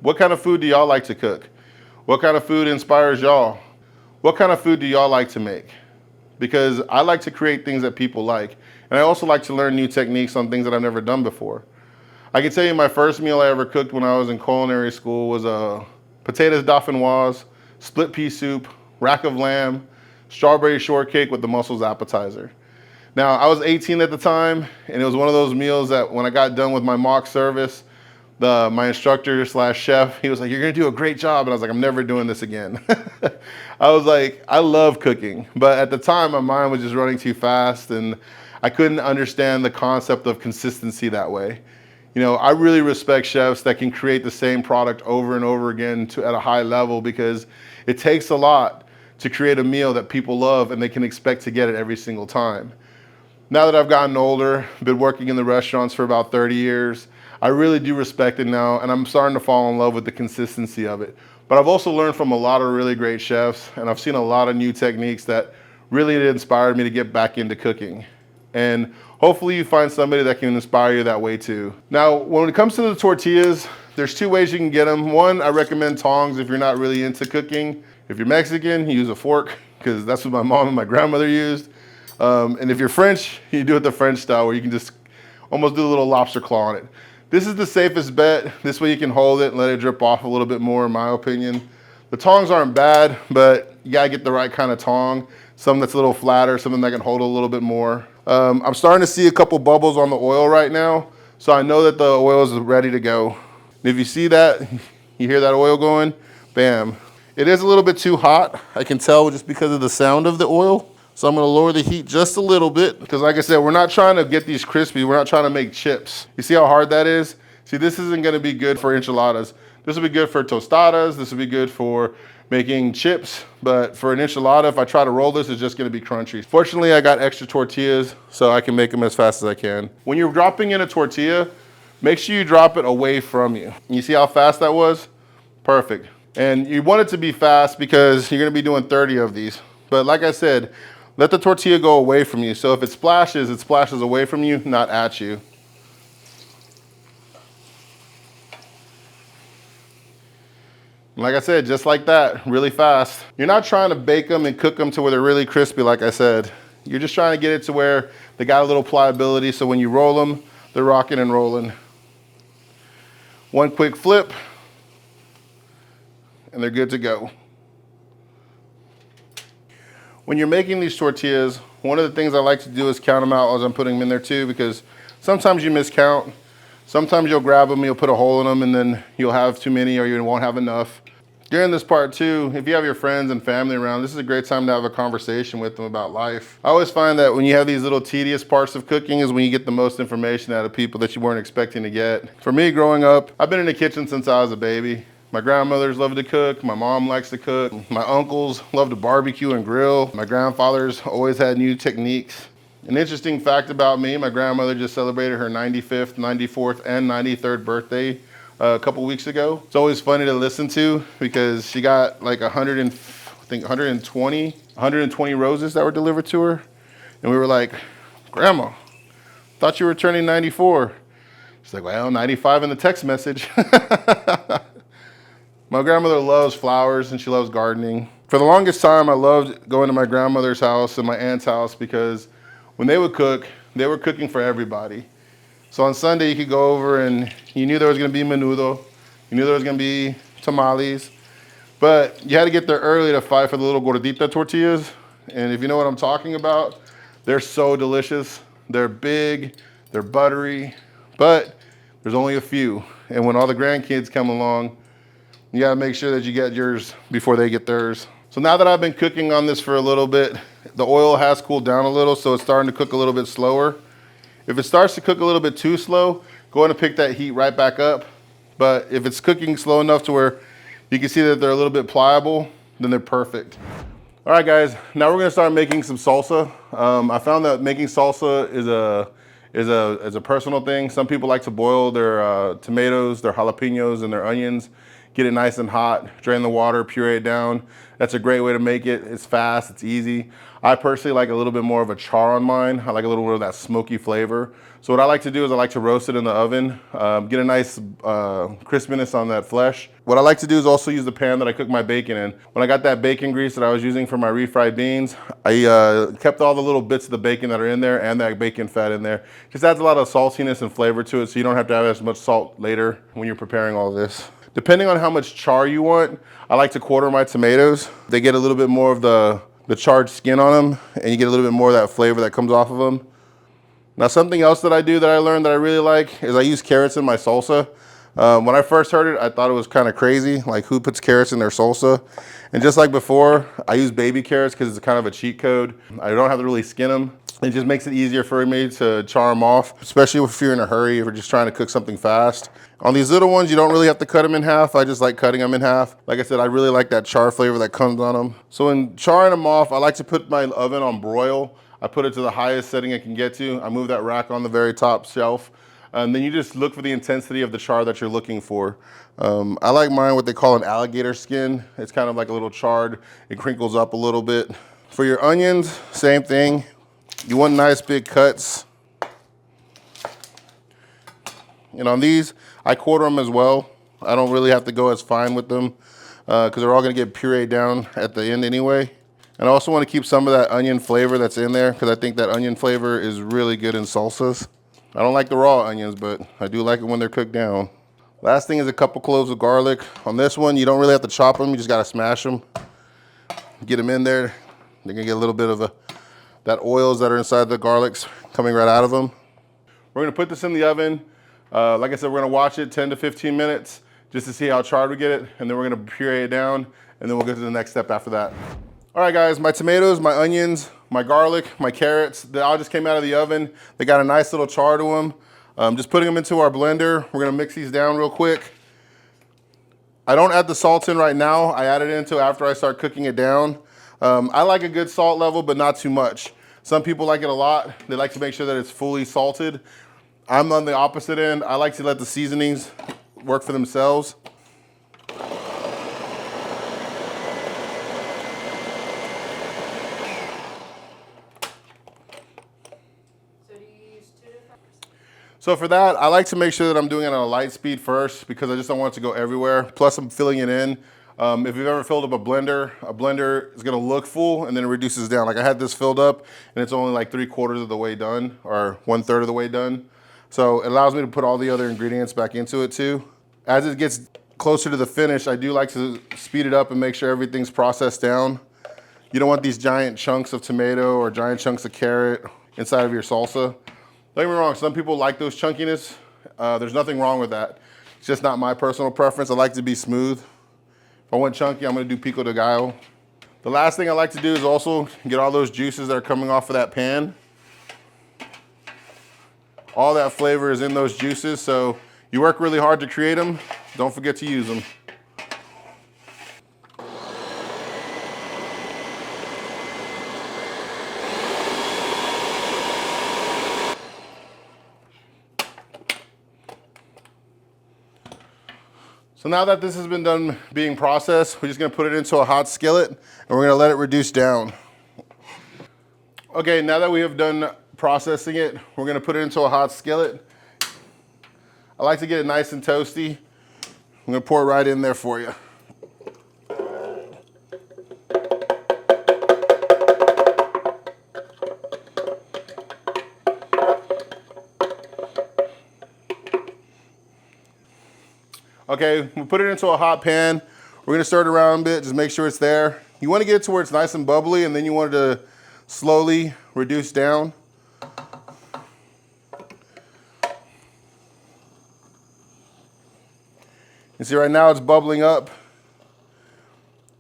what kind of food do y'all like to cook? What kind of food inspires y'all? What kind of food do y'all like to make? because I like to create things that people like. And I also like to learn new techniques on things that I've never done before. I can tell you my first meal I ever cooked when I was in culinary school was potatoes dauphinoise, split pea soup, rack of lamb, strawberry shortcake with the mussels appetizer. Now, I was 18 at the time, and it was one of those meals that when I got done with my mock service, my instructor slash chef, he was like, "You're gonna do a great job." And I was like, "I'm never doing this again." I was like, I love cooking, but at the time my mind was just running too fast and I couldn't understand the concept of consistency that way. You know, I really respect chefs that can create the same product over and over again at a high level, because it takes a lot to create a meal that people love and they can expect to get it every single time. Now that I've gotten older, been working in the restaurants for about 30 years, I really do respect it now, and I'm starting to fall in love with the consistency of it. But I've also learned from a lot of really great chefs, and I've seen a lot of new techniques that really inspired me to get back into cooking. And hopefully you find somebody that can inspire you that way too. Now, when it comes to the tortillas, there's two ways you can get them. One, I recommend tongs if you're not really into cooking. If you're Mexican, you use a fork, because that's what my mom and my grandmother used. And if you're French, you do it the French style, where you can just almost do a little lobster claw on it. This is the safest bet. This way you can hold it and let it drip off a little bit more, in my opinion. The tongs aren't bad, but you gotta get the right kind of tong. Something that's a little flatter, something that can hold a little bit more. I'm starting to see a couple bubbles on the oil right now, so I know that the oil is ready to go. And if you see that, you hear that oil going, bam. It is a little bit too hot. I can tell just because of the sound of the oil. So I'm gonna lower the heat just a little bit, because like I said, we're not trying to get these crispy. We're not trying to make chips. You see how hard that is? See, this isn't gonna be good for enchiladas. This will be good for tostadas. This will be good for making chips. But for an enchilada, if I try to roll this, it's just gonna be crunchy. Fortunately, I got extra tortillas, so I can make them as fast as I can. When you're dropping in a tortilla, make sure you drop it away from you. You see how fast that was? Perfect. And you want it to be fast because you're gonna be doing 30 of these. But like I said, let the tortilla go away from you. So if it splashes away from you, not at you. And like I said, just like that, really fast. You're not trying to bake them and cook them to where they're really crispy, like I said. You're just trying to get it to where they got a little pliability, so when you roll them, they're rocking and rolling. One quick flip, and they're good to go. When you're making these tortillas, one of the things I like to do is count them out as I'm putting them in there too, because sometimes you miscount. Sometimes you'll grab them, you'll put a hole in them, and then you'll have too many or you won't have enough. During this part too, if you have your friends and family around, this is a great time to have a conversation with them about life. I always find that when you have these little tedious parts of cooking is when you get the most information out of people that you weren't expecting to get. For me, growing up, I've been in the kitchen since I was a baby. My grandmothers love to cook. My mom likes to cook. My uncles love to barbecue and grill. My grandfathers always had new techniques. An interesting fact about me, my grandmother just celebrated her 95th, 94th, and 93rd birthday a couple weeks ago. It's always funny to listen to because she got like 120 roses that were delivered to her. And we were like, "Grandma, thought you were turning 94. She's like, "Well, 95 in the text message." My grandmother loves flowers and she loves gardening. For the longest time, I loved going to my grandmother's house and my aunt's house because when they would cook, they were cooking for everybody. So on Sunday, you could go over and you knew there was gonna be menudo. You knew there was gonna be tamales. But you had to get there early to fight for the little gordita tortillas. And if you know what I'm talking about, they're so delicious. They're big, they're buttery, but there's only a few. And when all the grandkids come along, you gotta make sure that you get yours before they get theirs. So now that I've been cooking on this for a little bit, the oil has cooled down a little, so it's starting to cook a little bit slower. If it starts to cook a little bit too slow, go ahead and pick that heat right back up. But if it's cooking slow enough to where you can see that they're a little bit pliable, then they're perfect. All right, guys, now we're gonna start making some salsa. I found that making salsa is a personal thing. Some people like to boil their tomatoes, their jalapenos, and their onions, get it nice and hot, drain the water, puree it down. That's a great way to make it. It's fast, it's easy. I personally like a little bit more of a char on mine. I like a little bit of that smoky flavor. So what I like to do is I like to roast it in the oven, get a nice crispiness on that flesh. What I like to do is also use the pan that I cook my bacon in. When I got that bacon grease that I was using for my refried beans, I kept all the little bits of the bacon that are in there and that bacon fat in there. Just adds a lot of saltiness and flavor to it, so you don't have to have as much salt later when you're preparing all this. Depending on how much char you want, I like to quarter my tomatoes. They get a little bit more of the charred skin on them, and you get a little bit more of that flavor that comes off of them. Now, something else that I do that I learned that I really like is I use carrots in my salsa. When I first heard it, I thought it was kind of crazy, like who puts carrots in their salsa? And just like before, I use baby carrots because it's kind of a cheat code. I don't have to really skin them. It just makes it easier for me to char them off, especially if you're in a hurry, if you're just trying to cook something fast. On these little ones, you don't really have to cut them in half. I just like cutting them in half. Like I said, I really like that char flavor that comes on them. So in charring them off, I like to put my oven on broil. I put it to the highest setting I can get to. I move that rack on the very top shelf. And then you just look for the intensity of the char that you're looking for. I like mine what they call an alligator skin. It's kind of like a little charred. It crinkles up a little bit. For your onions, same thing. You want nice big cuts. And on these, I quarter them as well. I don't really have to go as fine with them because they're all gonna get pureed down at the end anyway. And I also want to keep some of that onion flavor that's in there because I think that onion flavor is really good in salsas. I don't like the raw onions, but I do like it when they're cooked down. Last thing is a couple cloves of garlic. On this one, you don't really have to chop them. You just got to smash them. Get them in there. They're going to get a little bit of that oils that are inside the garlics coming right out of them. We're going to put this in the oven. Like I said, we're going to watch it 10 to 15 minutes just to see how charred we get it. And then we're going to puree it down. And then we'll go to the next step after that. All right, guys, my tomatoes, my onions, my garlic, my carrots, they all just came out of the oven. They got a nice little char to them. Just putting them into our blender. We're gonna mix these down real quick. I don't add the salt in right now. I add it into after I start cooking it down. I like a good salt level, but not too much. Some people like it a lot. They like to make sure that it's fully salted. I'm on the opposite end. I like to let the seasonings work for themselves. So for that, I like to make sure that I'm doing it on a light speed first because I just don't want it to go everywhere. Plus I'm filling it in. If you've ever filled up a blender is gonna look full and then it reduces down. Like I had this filled up and it's only like 3/4 of the way done or 1/3 of the way done. So it allows me to put all the other ingredients back into it too. As it gets closer to the finish, I do like to speed it up and make sure everything's processed down. You don't want these giant chunks of tomato or giant chunks of carrot inside of your salsa. Don't get me wrong, some people like those chunkiness. There's nothing wrong with that. It's just not my personal preference. I like to be smooth. If I want chunky, I'm gonna do pico de gallo. The last thing I like to do is also get all those juices that are coming off of that pan. All that flavor is in those juices, so you work really hard to create them. Don't forget to use them. So now that this has been done being processed, we're just gonna put it into a hot skillet and we're gonna let it reduce down. Okay, now that we have done processing it, we're gonna put it into a hot skillet. I like to get it nice and toasty. I'm gonna pour it right in there for you. Okay, we'll put it into a hot pan. We're gonna stir it around a bit, just make sure it's there. You wanna get it to where it's nice and bubbly and then you want it to slowly reduce down. You see right now it's bubbling up.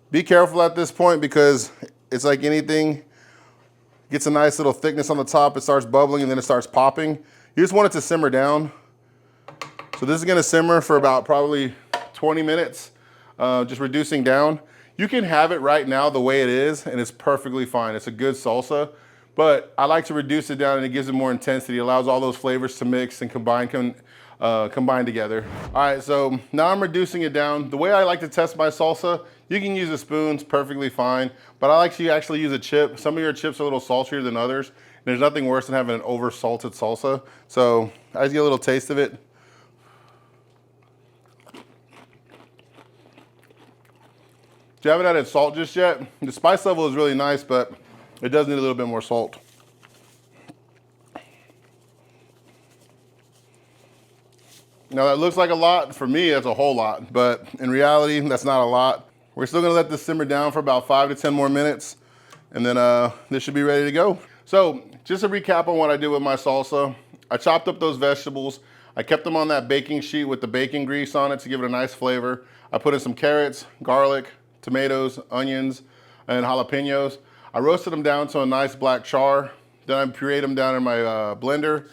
Be careful at this point because it's like anything, it gets a nice little thickness on the top, it starts bubbling and then it starts popping. You just want it to simmer down. So this is gonna simmer for about probably 20 minutes, just reducing down. You can have it right now the way it is and it's perfectly fine. It's a good salsa, but I like to reduce it down and it gives it more intensity. It allows all those flavors to mix and combine combined together. All right, so now I'm reducing it down. The way I like to test my salsa, you can use a spoon, it's perfectly fine, but I like to actually use a chip. Some of your chips are a little saltier than others. And there's nothing worse than having an over salted salsa. So I just get a little taste of it. If you haven't added salt just yet, the spice level is really nice, but it does need a little bit more salt. Now that looks like a lot. For me, that's a whole lot, but in reality, that's not a lot. We're still gonna let this simmer down for about 5 to 10 more minutes, and then this should be ready to go. So just to recap on what I did with my salsa, I chopped up those vegetables. I kept them on that baking sheet with the bacon grease on it to give it a nice flavor. I put in some carrots, garlic, tomatoes, onions, and jalapenos. I roasted them down to a nice black char. Then I pureed them down in my blender.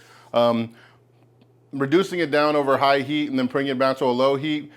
Reducing it down over high heat and then bringing it down to a low heat.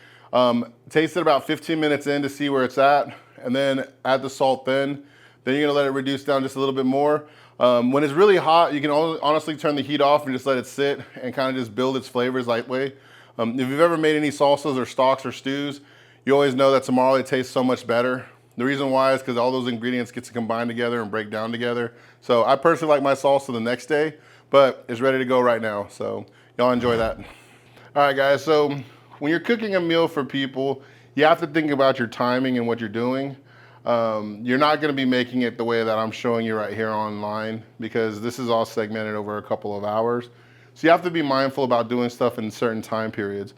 Taste it about 15 minutes in to see where it's at, and then add the salt then. Then you're gonna let it reduce down just a little bit more. When it's really hot, you can honestly turn the heat off and just let it sit and kind of just build its flavors that way. If you've ever made any salsas or stocks or stews, you always know that tamale tastes so much better. The reason why is because all those ingredients get to combine together and break down together. So I personally like my salsa the next day, but it's ready to go right now. So y'all enjoy that. All right, guys, so when you're cooking a meal for people, you have to think about your timing and what you're doing. You're not gonna be making it the way that I'm showing you right here online, because this is all segmented over a couple of hours. So you have to be mindful about doing stuff in certain time periods.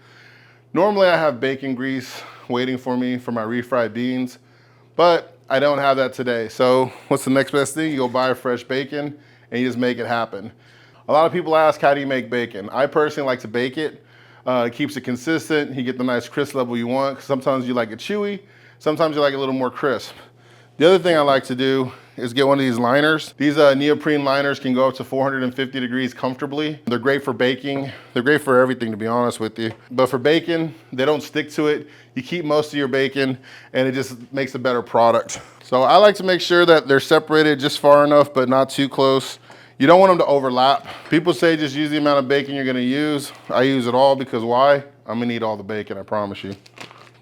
Normally I have bacon grease waiting for me for my refried beans, but I don't have that today. So what's the next best thing? You go buy fresh bacon and you just make it happen. A lot of people ask, how do you make bacon? I personally like to bake it. It keeps it consistent. You get the nice crisp level you want. Sometimes you like it chewy. Sometimes you like it a little more crisp. The other thing I like to do is get one of these liners. These neoprene liners can go up to 450 degrees comfortably. They're great for baking. They're great for everything, to be honest with you. But for bacon, they don't stick to it. You keep most of your bacon and it just makes a better product. So I like to make sure that they're separated just far enough, but not too close. You don't want them to overlap. People say just use the amount of bacon you're gonna use. I use it all because why? I'm gonna eat all the bacon, I promise you.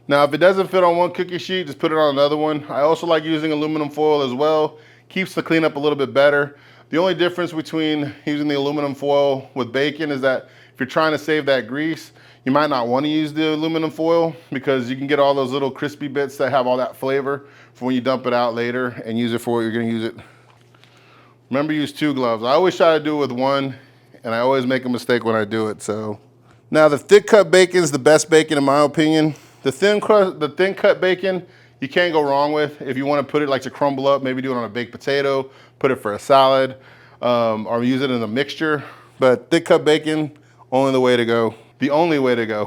Now, if it doesn't fit on one cookie sheet, just put it on another one. I also like using aluminum foil as well. Keeps the cleanup a little bit better. The only difference between using the aluminum foil with bacon is that if you're trying to save that grease, you might not want to use the aluminum foil because you can get all those little crispy bits that have all that flavor for when you dump it out later and use it for what you're gonna use it. Remember, use 2 gloves. I always try to do it with 1, and I always make a mistake when I do it, so. Now, the thick cut bacon is the best bacon in my opinion. The thin cut bacon, you can't go wrong with. If you want to put it like to crumble up, maybe do it on a baked potato, put it for a salad, or use it in a mixture. But thick cut bacon, only the way to go. The only way to go.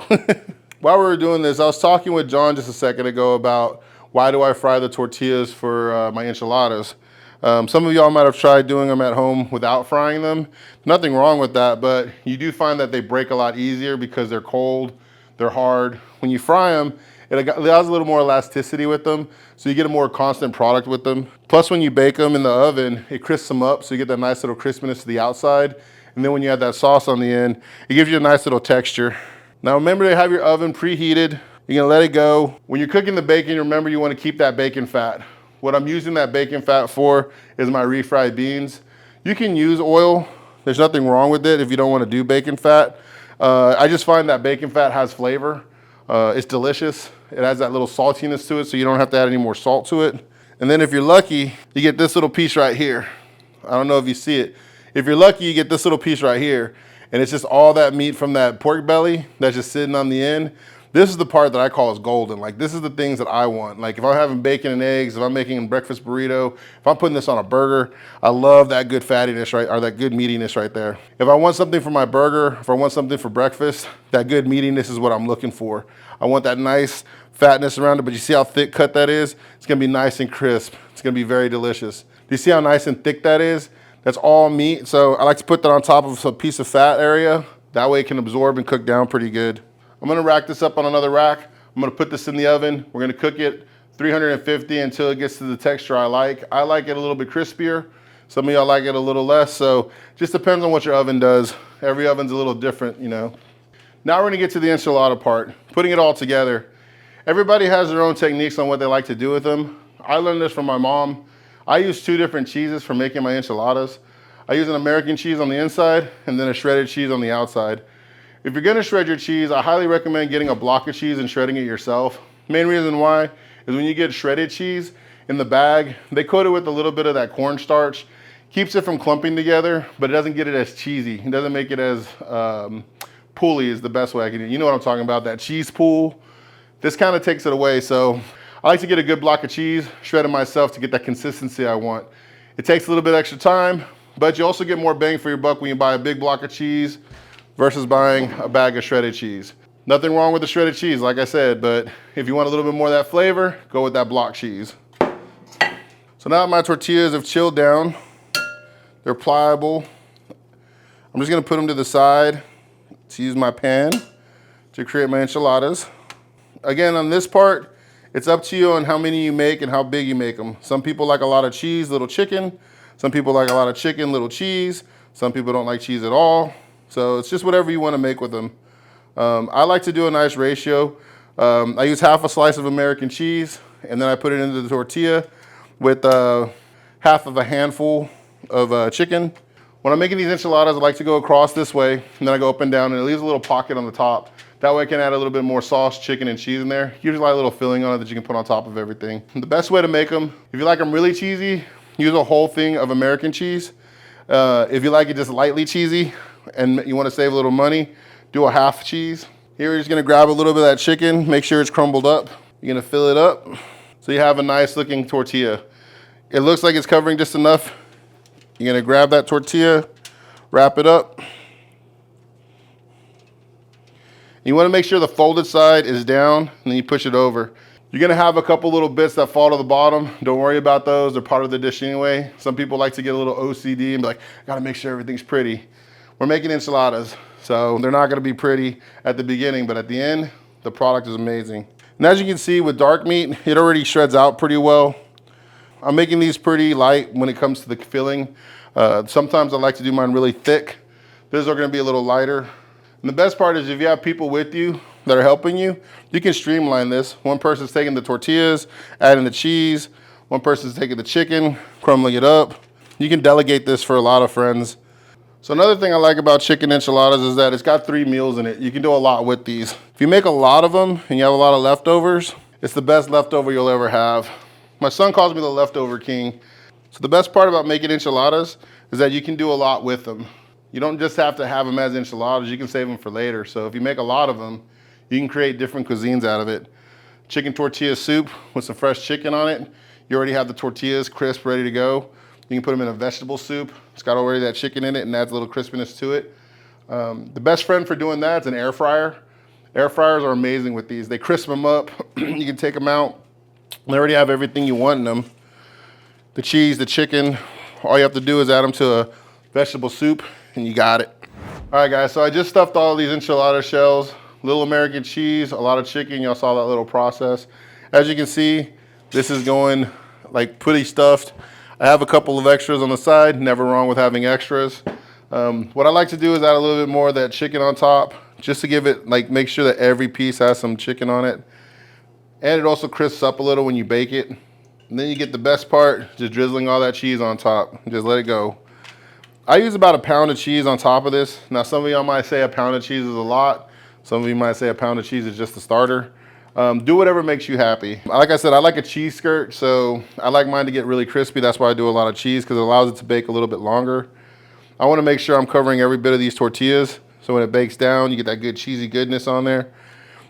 While we were doing this, I was talking with John just a second ago about why do I fry the tortillas for my enchiladas. Some of y'all might have tried doing them at home without frying them. Nothing wrong with that, but you do find that they break a lot easier because they're cold, they're hard. When you fry them, it allows a little more elasticity with them, so you get a more constant product with them. Plus, when you bake them in the oven, it crisps them up, so you get that nice little crispiness to the outside. And then when you add that sauce on the end, it gives you a nice little texture. Now remember to have your oven preheated. You're gonna let it go. When you're cooking the bacon, remember you wanna keep that bacon fat. What I'm using that bacon fat for is my refried beans. You can use oil. There's nothing wrong with it if you don't wanna do bacon fat. I just find that bacon fat has flavor. It's delicious. It has that little saltiness to it, so you don't have to add any more salt to it. And then if you're lucky, you get this little piece right here. I don't know if you see it. If you're lucky, you get this little piece right here, and it's just all that meat from that pork belly that's just sitting on the end. This is the part that I call is golden. Like, this is the things that I want. Like, if I'm having bacon and eggs, if I'm making a breakfast burrito, if I'm putting this on a burger, I love that good fattiness, right, or that good meatiness right there. If I want something for my burger, if I want something for breakfast, that good meatiness is what I'm looking for. I want that nice fatness around it, but you see how thick cut that is? It's gonna be nice and crisp. It's gonna be very delicious. Do you see how nice and thick that is? That's all meat, so I like to put that on top of a piece of fat area. That way it can absorb and cook down pretty good. I'm gonna rack this up on another rack. I'm gonna put this in the oven. We're gonna cook it 350 until it gets to the texture I like. I like it a little bit crispier. Some of y'all like it a little less, so just depends on what your oven does. Every oven's a little different, you know. Now we're gonna get to the enchilada part, putting it all together. Everybody has their own techniques on what they like to do with them. I learned this from my mom. I use 2 different cheeses for making my enchiladas. I use an American cheese on the inside and then a shredded cheese on the outside. If you're gonna shred your cheese, I highly recommend getting a block of cheese and shredding it yourself. Main reason why is when you get shredded cheese in the bag, they coat it with a little bit of that cornstarch, keeps it from clumping together, but it doesn't get it as cheesy. It doesn't make it as pooly is the best way I can do. You know what I'm talking about, that cheese pool. This kind of takes it away. So I like to get a good block of cheese, shred it myself to get that consistency I want. It takes a little bit extra time, but you also get more bang for your buck when you buy a big block of cheese versus buying a bag of shredded cheese. Nothing wrong with the shredded cheese, like I said, but if you want a little bit more of that flavor, go with that block cheese. So now my tortillas have chilled down. They're pliable. I'm just gonna put them to the side to use my pan to create my enchiladas. Again, on this part, it's up to you on how many you make and how big you make them. Some people like a lot of cheese, little chicken. Some people like a lot of chicken, little cheese. Some people don't like cheese at all. So it's just whatever you want to make with them. I like to do a nice ratio. I use half a slice of American cheese, and then I put it into the tortilla with half of a handful of chicken. When I'm making these enchiladas, I like to go across this way, and then I go up and down, and it leaves a little pocket on the top. That way I can add a little bit more sauce, chicken, and cheese in there. Usually like a little filling on it that you can put on top of everything. The best way to make them, if you like them really cheesy, use a whole thing of American cheese. If you like it just lightly cheesy and you want to save a little money, do a half cheese. Here, you're just gonna grab a little bit of that chicken, make sure it's crumbled up. You're gonna fill it up so you have a nice looking tortilla. It looks like it's covering just enough. You're gonna grab that tortilla, wrap it up. You wanna make sure the folded side is down, and then you push it over. You're gonna have a couple little bits that fall to the bottom. Don't worry about those, they're part of the dish anyway. Some people like to get a little OCD and be like, I gotta make sure everything's pretty. We're making enchiladas, so they're not gonna be pretty at the beginning, but at the end, the product is amazing. And as you can see with dark meat, it already shreds out pretty well. I'm making these pretty light when it comes to the filling. Sometimes I like to do mine really thick. These are gonna be a little lighter. And the best part is if you have people with you that are helping you, you can streamline this. One person's taking the tortillas, adding the cheese. One person's taking the chicken, crumbling it up. You can delegate this for a lot of friends. So another thing I like about chicken enchiladas is that it's got 3 meals in it. You can do a lot with these. If you make a lot of them and you have a lot of leftovers, it's the best leftover you'll ever have. My son calls me the leftover king. So the best part about making enchiladas is that you can do a lot with them. You don't just have to have them as enchiladas, you can save them for later. So if you make a lot of them, you can create different cuisines out of it. Chicken tortilla soup with some fresh chicken on it. You already have the tortillas crisp, ready to go. You can put them in a vegetable soup. It's got already that chicken in it and adds a little crispiness to it. The best friend for doing that is an air fryer. Air fryers are amazing with these. They crisp them up. You can take them out. They already have everything you want in them. The cheese, the chicken, all you have to do is add them to a vegetable soup and you got it. All right guys, so I just stuffed all these enchilada shells, little American cheese, a lot of chicken. Y'all saw that little process. As you can see, this is going like pretty stuffed. I have a couple of extras on the side, never wrong with having extras. What I like to do is add a little bit more of that chicken on top, just to give it, like make sure that every piece has some chicken on it. And it also crisps up a little when you bake it. And then you get the best part, just drizzling all that cheese on top. Just let it go. I use about 1 pound of cheese on top of this. Now some of y'all might say 1 pound of cheese is a lot. Some of you might say 1 pound of cheese is just the starter. Do whatever makes you happy. Like I said, I like a cheese skirt, so I like mine to get really crispy. That's why I do a lot of cheese, because it allows it to bake a little bit longer. I want to make sure I'm covering every bit of these tortillas, so when it bakes down, you get that good cheesy goodness on there.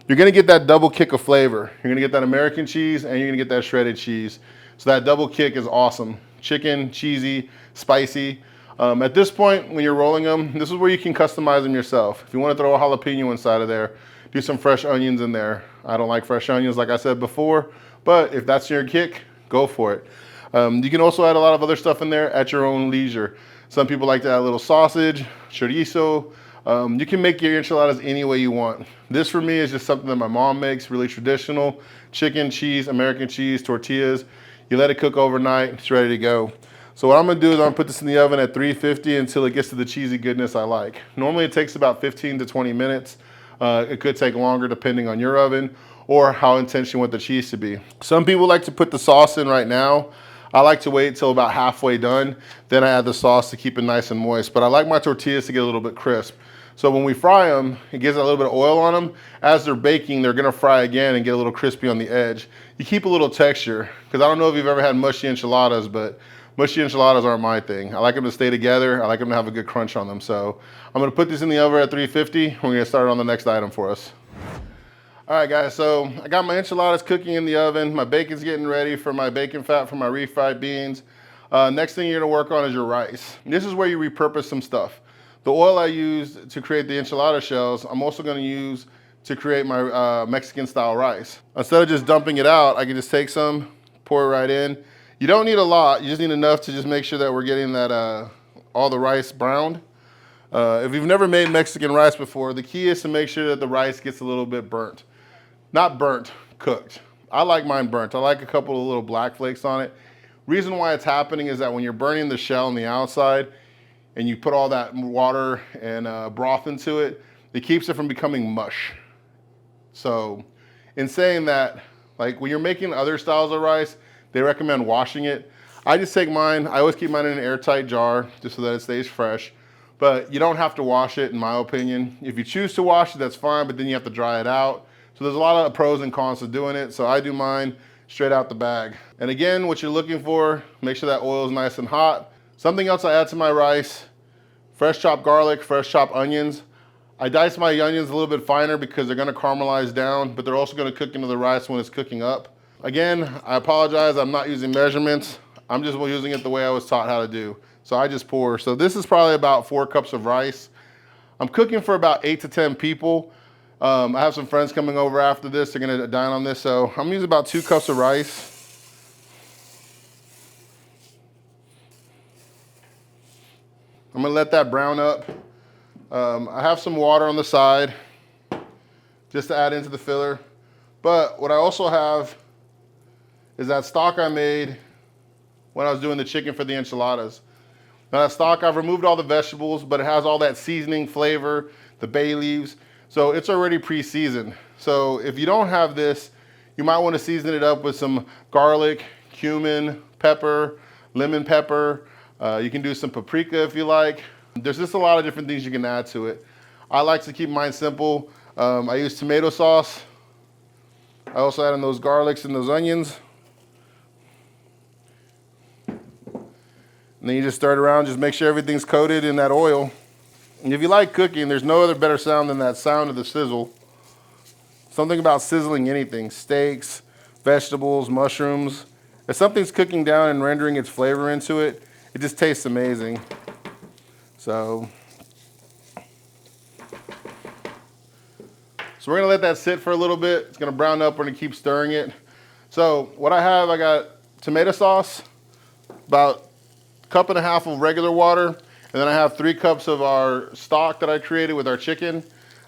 You're gonna get that double kick of flavor. You're gonna get that American cheese, and you're gonna get that shredded cheese. So that double kick is awesome. Chicken, cheesy, spicy. At this point, when you're rolling them, this is where you can customize them yourself. If you want to throw a jalapeno inside of there, do some fresh onions in there. I don't like fresh onions, like I said before, but if that's your kick, go for it. You can also add a lot of other stuff in there at your own leisure. Some people like to add a little sausage, chorizo. You can make your enchiladas any way you want. This for me is just something that my mom makes, really traditional. Chicken, cheese, American cheese, tortillas. You let it cook overnight, it's ready to go. So what I'm gonna do is I'm gonna put this in the oven at 350 until it gets to the cheesy goodness I like. Normally it takes about 15 to 20 minutes. It could take longer depending on your oven or how intense you want the cheese to be. Some people like to put the sauce in right now. I like to wait till about halfway done. Then I add the sauce to keep it nice and moist. But I like my tortillas to get a little bit crisp. So when we fry them, it gives a little bit of oil on them. As they're baking, they're gonna fry again and get a little crispy on the edge. You keep a little texture, because I don't know if you've ever had mushy enchiladas, but mushy enchiladas aren't my thing. I like them to stay together. I like them to have a good crunch on them. So I'm gonna put this in the oven at 350. We're gonna start on the next item for us. All right, guys, so I got my enchiladas cooking in the oven. My bacon's getting ready for my bacon fat for my refried beans. Next thing you're gonna work on is your rice. This is where you repurpose some stuff. The oil I used to create the enchilada shells, I'm also gonna use to create my Mexican style rice. Instead of just dumping it out, I can just take some, pour it right in. You don't need a lot, you just need enough to just make sure that we're getting that all the rice browned. If you've never made Mexican rice before, the key is to make sure that the rice gets a little bit burnt. Not burnt, cooked. I like mine burnt. I like a couple of little black flakes on it. Reason why it's happening is that when you're burning the shell on the outside and you put all that water and broth into it, it keeps it from becoming mush. So in saying that, like when you're making other styles of rice, they recommend washing it. I just take mine, I always keep mine in an airtight jar just so that it stays fresh. But you don't have to wash it in my opinion. If you choose to wash it, that's fine, but then you have to dry it out. So there's a lot of pros and cons to doing it. So I do mine straight out the bag. And again, what you're looking for, make sure that oil is nice and hot. Something else I add to my rice, fresh chopped garlic, fresh chopped onions. I dice my onions a little bit finer because they're gonna caramelize down, but they're also gonna cook into the rice when it's cooking up. Again, I apologize, I'm not using measurements. I'm just using it the way I was taught how to do. So I just pour. So this is probably about 4 cups of rice. I'm cooking for about 8 to 10 people. I have some friends coming over after this. They're gonna dine on this. So I'm gonna use about 2 cups of rice. I'm gonna let that brown up. I have some water on the side just to add into the filler. But what I also have is that stock I made when I was doing the chicken for the enchiladas. Now that stock, I've removed all the vegetables, but it has all that seasoning flavor, the bay leaves. So it's already pre-seasoned. So if you don't have this, you might want to season it up with some garlic, cumin, pepper, lemon pepper. You can do some paprika if you like. There's just a lot of different things you can add to it. I like to keep mine simple. I use tomato sauce. I also add in those garlics and those onions. And then you just stir it around, just make sure everything's coated in that oil. And if you like cooking, there's no other better sound than that sound of the sizzle. Something about sizzling anything, steaks, vegetables, mushrooms. If something's cooking down and rendering its flavor into it, it just tastes amazing. So we're gonna let that sit for a little bit. It's gonna brown up, we're gonna keep stirring it. So what I have, I got tomato sauce, about 1.5 cups of regular water, and then I have 3 cups of our stock that I created with our chicken.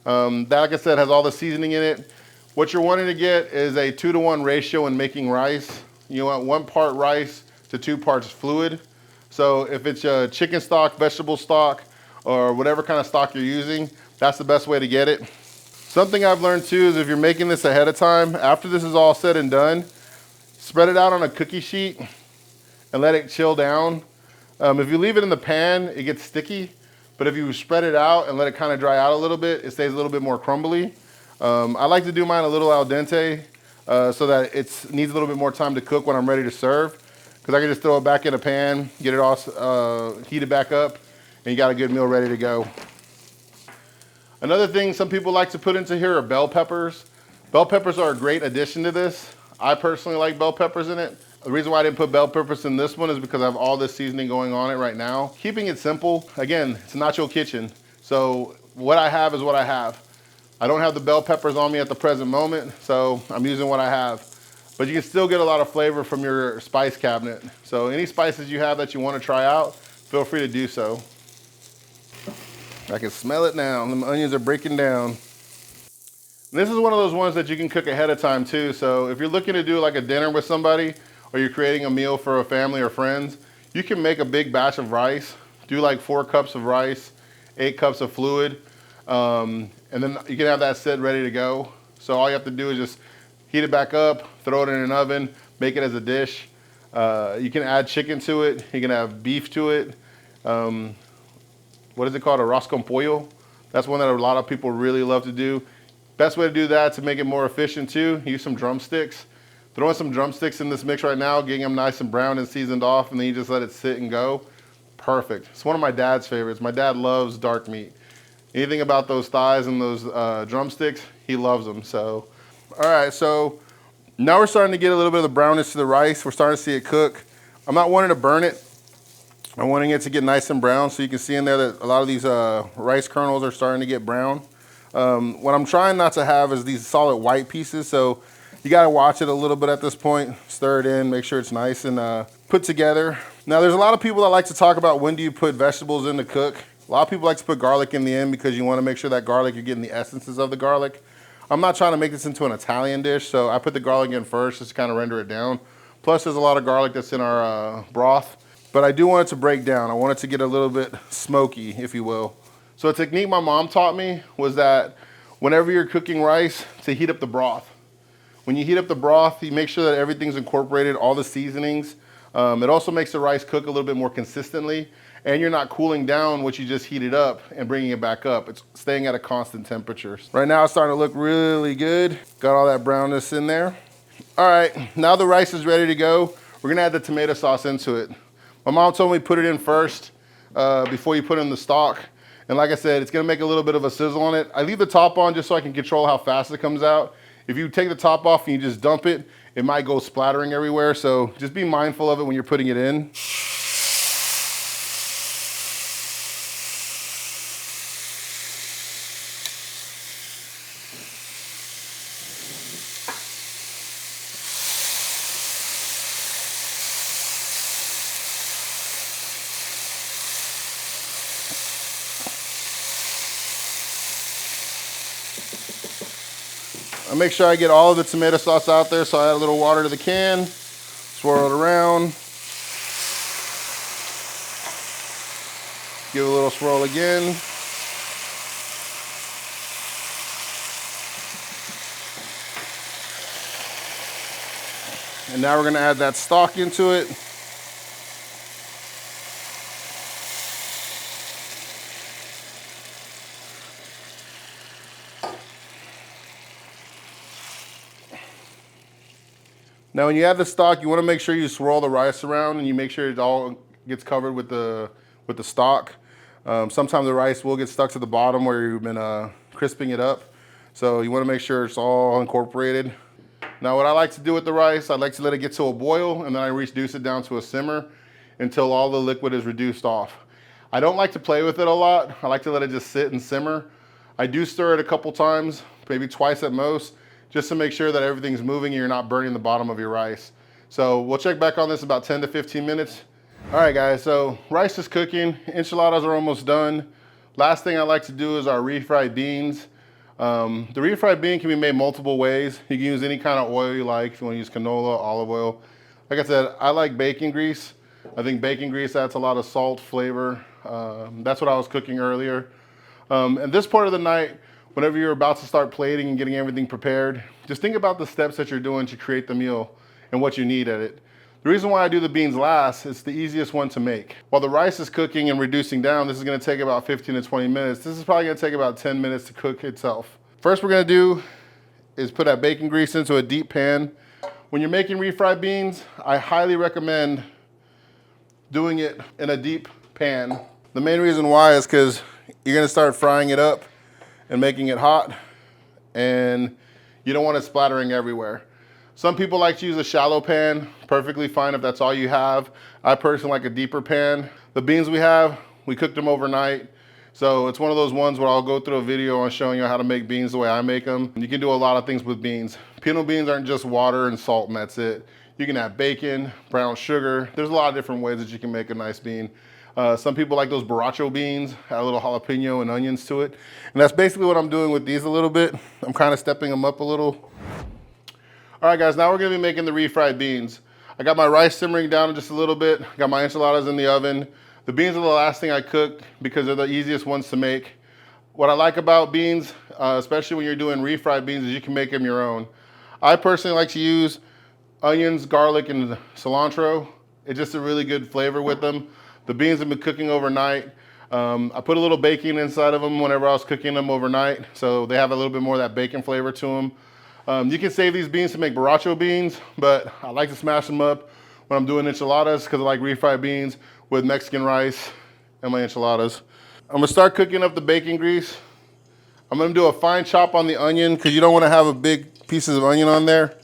That, like I said, has all the seasoning in it. What you're wanting to get is a 2-to-1 ratio in making rice. You want 1 part rice to 2 parts fluid. So if it's a chicken stock, vegetable stock, or whatever kind of stock you're using, that's the best way to get it. Something I've learned too is if you're making this ahead of time, after this is all said and done, spread it out on a cookie sheet and let it chill down. If you leave it in the pan, it gets sticky. But if you spread it out and let it kind of dry out a little bit, it stays a little bit more crumbly. I like to do mine a little al dente so that it needs a little bit more time to cook when I'm ready to serve. Because I can just throw it back in a pan, get it all heated back up, and you got a good meal ready to go. Another thing some people like to put into here are bell peppers. Bell peppers are a great addition to this. I personally like bell peppers in it. The reason why I didn't put bell peppers in this one is because I have all this seasoning going on it right now. Keeping it simple, again, it's Knacho Kitchen. So what I have is what I have. I don't have the bell peppers on me at the present moment, so I'm using what I have. But you can still get a lot of flavor from your spice cabinet. So any spices you have that you want to try out, feel free to do so. I can smell it now. The onions are breaking down. And this is one of those ones that you can cook ahead of time too. So if you're looking to do like a dinner with somebody, or you're creating a meal for a family or friends, you can make a big batch of rice. Do like 4 cups of rice, 8 cups of fluid, and and then you can have that set ready to go. So all you have to do is just heat it back up, throw it in an oven, make it as a dish. You can add chicken to it. You can have beef to it. What is it called? A arroz con pollo. That's one that a lot of people really love to do. Best way to do that to make it more efficient too, use some drumsticks. Throwing some drumsticks in this mix right now, getting them nice and brown and seasoned off, and then you just let it sit and go. Perfect. It's one of my dad's favorites. My dad loves dark meat. Anything about those thighs and those drumsticks, he loves them. So, all right, so now we're starting to get a little bit of the brownness to the rice. We're starting to see it cook. I'm not wanting to burn it. I'm wanting it to get nice and brown, so you can see in there that a lot of these rice kernels are starting to get brown. What I'm trying not to have is these solid white pieces, so you gotta watch it a little bit at this point. Stir it in, make sure it's nice and put together. Now there's a lot of people that like to talk about when do you put vegetables in to cook. A lot of people like to put garlic in the end because you wanna make sure that garlic, you're getting the essences of the garlic. I'm not trying to make this into an Italian dish, so I put the garlic in first just to kind of render it down. Plus there's a lot of garlic that's in our broth, but I do want it to break down. I want it to get a little bit smoky, if you will. So a technique my mom taught me was that whenever you're cooking rice, to heat up the broth. When you heat up the broth, you make sure that everything's incorporated, all the seasonings. It also makes the rice cook a little bit more consistently, and you're not cooling down what you just heated up and bringing it back up. It's staying at a constant temperature. Right now it's starting to look really good. Got all that brownness in there. All right, now the rice is ready to go. We're gonna add the tomato sauce into it. My mom told me put it in first before you put in the stock. And like I said, it's gonna make a little bit of a sizzle on it. I leave the top on just so I can control how fast it comes out. If you take the top off and you just dump it, it might go splattering everywhere. So just be mindful of it when you're putting it in. I make sure I get all of the tomato sauce out there, so I add a little water to the can, swirl it around, give it a little swirl again. And now we're gonna add that stock into it. Now when you add the stock, you want to make sure you swirl the rice around and you make sure it all gets covered with the stock. Sometimes the rice will get stuck to the bottom where you've been crisping it up. So you want to make sure it's all incorporated. Now what I like to do with the rice, I like to let it get to a boil and then I reduce it down to a simmer until all the liquid is reduced off. I don't like to play with it a lot. I like to let it just sit and simmer. I do stir it a couple times, maybe twice at most, just to make sure that everything's moving and you're not burning the bottom of your rice. So we'll check back on this about 10 to 15 minutes. All right guys, so rice is cooking, enchiladas are almost done. Last thing I like to do is our refried beans. The refried bean can be made multiple ways. You can use any kind of oil you like. If you want to use canola, olive oil. Like I said, I like bacon grease. I think bacon grease adds a lot of salt, flavor. That's what I was cooking earlier. And this part of the night, whenever you're about to start plating and getting everything prepared, just think about the steps that you're doing to create the meal and what you need at it. The reason why I do the beans last, it's the easiest one to make. While the rice is cooking and reducing down, this is gonna take about 15 to 20 minutes. This is probably gonna take about 10 minutes to cook itself. First we're gonna do is put that bacon grease into a deep pan. When you're making refried beans, I highly recommend doing it in a deep pan. The main reason why is because you're gonna start frying it up and making it hot, and you don't want it splattering everywhere. Some people like to use a shallow pan, perfectly fine if that's all you have. I personally like a deeper pan. The beans we have, we cooked them overnight. So it's one of those ones where I'll go through a video on showing you how to make beans the way I make them. You can do a lot of things with beans. Pinto beans aren't just water and salt and that's it. You can add bacon, brown sugar. There's a lot of different ways that you can make a nice bean. Some people like those borracho beans, add a little jalapeno and onions to it. And that's basically what I'm doing with these a little bit. I'm kind of stepping them up a little. All right guys, now we're gonna be making the refried beans. I got my rice simmering down just a little bit. Got my enchiladas in the oven. The beans are the last thing I cook because they're the easiest ones to make. What I like about beans, especially when you're doing refried beans, is you can make them your own. I personally like to use onions, garlic, and cilantro. It's just a really good flavor with them. The beans have been cooking overnight. I put a little bacon inside of them whenever I was cooking them overnight, so they have a little bit more of that bacon flavor to them. You can save these beans to make borracho beans, but I like to smash them up when I'm doing enchiladas because I like refried beans with Mexican rice and my enchiladas. I'm gonna start cooking up the bacon grease. I'm gonna do a fine chop on the onion because you don't wanna have a big pieces of onion on there.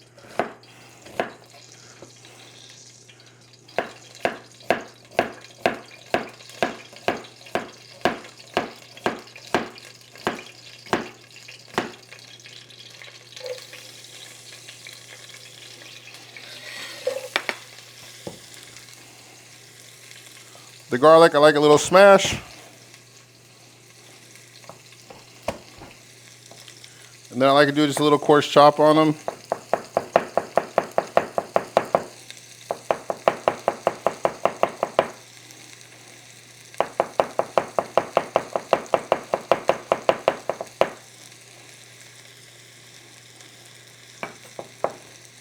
The garlic, I like a little smash. And then I like to do just a little coarse chop on them.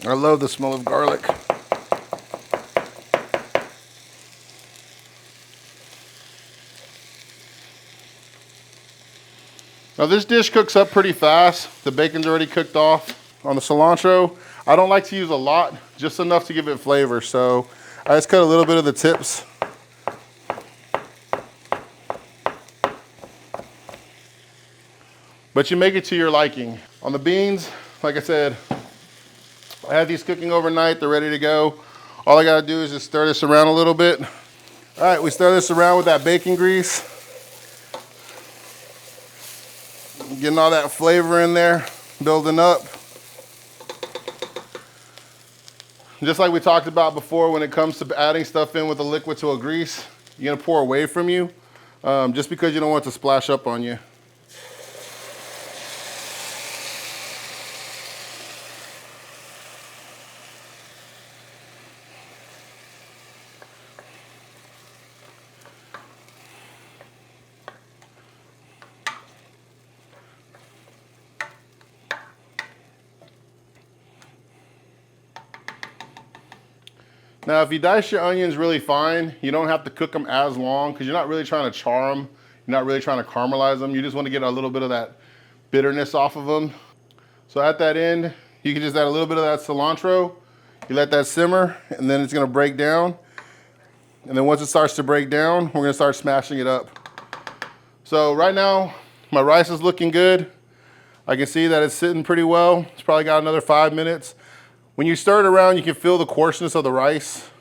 I love the smell of garlic. Now this dish cooks up pretty fast. The bacon's already cooked off. On the cilantro, I don't like to use a lot, just enough to give it flavor. So I just cut a little bit of the tips. But you make it to your liking. On the beans, like I said, I had these cooking overnight, they're ready to go. All I gotta do is just stir this around a little bit. All right, we stir this around with that bacon grease. Getting all that flavor in there, building up. Just like we talked about before, when it comes to adding stuff in with a liquid to a grease, you're gonna pour away from you, just because you don't want it to splash up on you. Now, if you dice your onions really fine, you don't have to cook them as long because you're not really trying to char them. You're not really trying to caramelize them. You just want to get a little bit of that bitterness off of them. So at that end, you can just add a little bit of that cilantro. You let that simmer, and then it's going to break down. And then once it starts to break down, we're going to start smashing it up. So right now, my rice is looking good. I can see that it's sitting pretty well. It's probably got another 5 minutes. When you stir it around, you can feel the coarseness of the rice.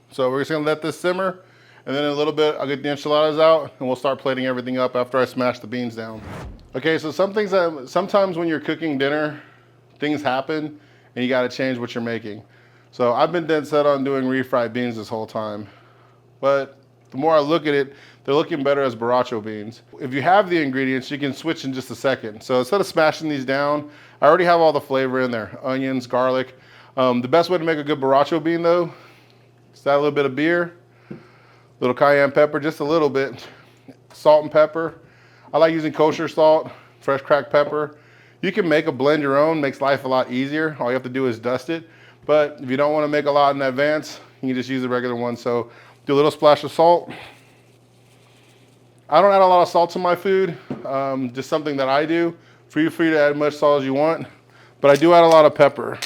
So we're just gonna let this simmer, and then in a little bit, I'll get the enchiladas out, and we'll start plating everything up after I smash the beans down. Okay, so sometimes when you're cooking dinner, things happen, and you gotta change what you're making. So I've been dead set on doing refried beans this whole time. But the more I look at it, they're looking better as borracho beans. If you have the ingredients, you can switch in just a second. So instead of smashing these down, I already have all the flavor in there. Onions, garlic. The best way to make a good borracho bean though, is add a little bit of beer, a little cayenne pepper, just a little bit, salt and pepper. I like using kosher salt, fresh cracked pepper. You can make a blend your own, makes life a lot easier. All you have to do is dust it. But if you don't want to make a lot in advance, you can just use the regular one. So do a little splash of salt. I don't add a lot of salt to my food, just something that I do. Feel free to add as much salt as you want, but I do add a lot of pepper.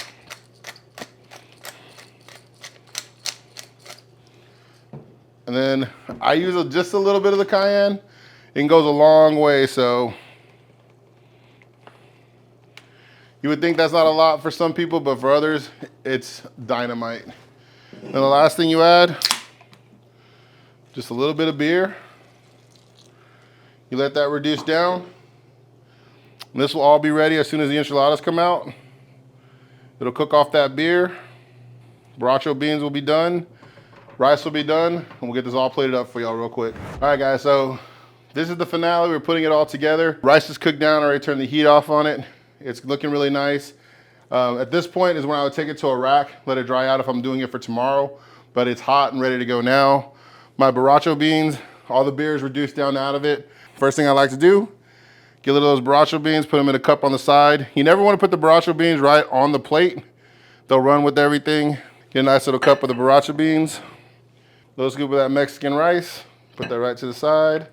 And then I use just a little bit of the cayenne. It goes a long way, so you would think that's not a lot for some people, but for others, it's dynamite. And the last thing you add, just a little bit of beer. You let that reduce down. And this will all be ready as soon as the enchiladas come out. It'll cook off that beer. Borracho beans will be done. Rice will be done. And we'll get this all plated up for y'all real quick. All right, guys, so this is the finale. We're putting it all together. Rice is cooked down. I already turned the heat off on it. It's looking really nice. At this point is when I would take it to a rack, let it dry out if I'm doing it for tomorrow. But it's hot and ready to go now. My borracho beans all the beer is reduced down out of it. First thing I like to do, get a little of those borracho beans, put them in a cup on the side. You never want to put the borracho beans right on the plate. They'll run with everything. Get a nice little cup of the borracho beans. A little scoop of that Mexican rice. Put that right to the side.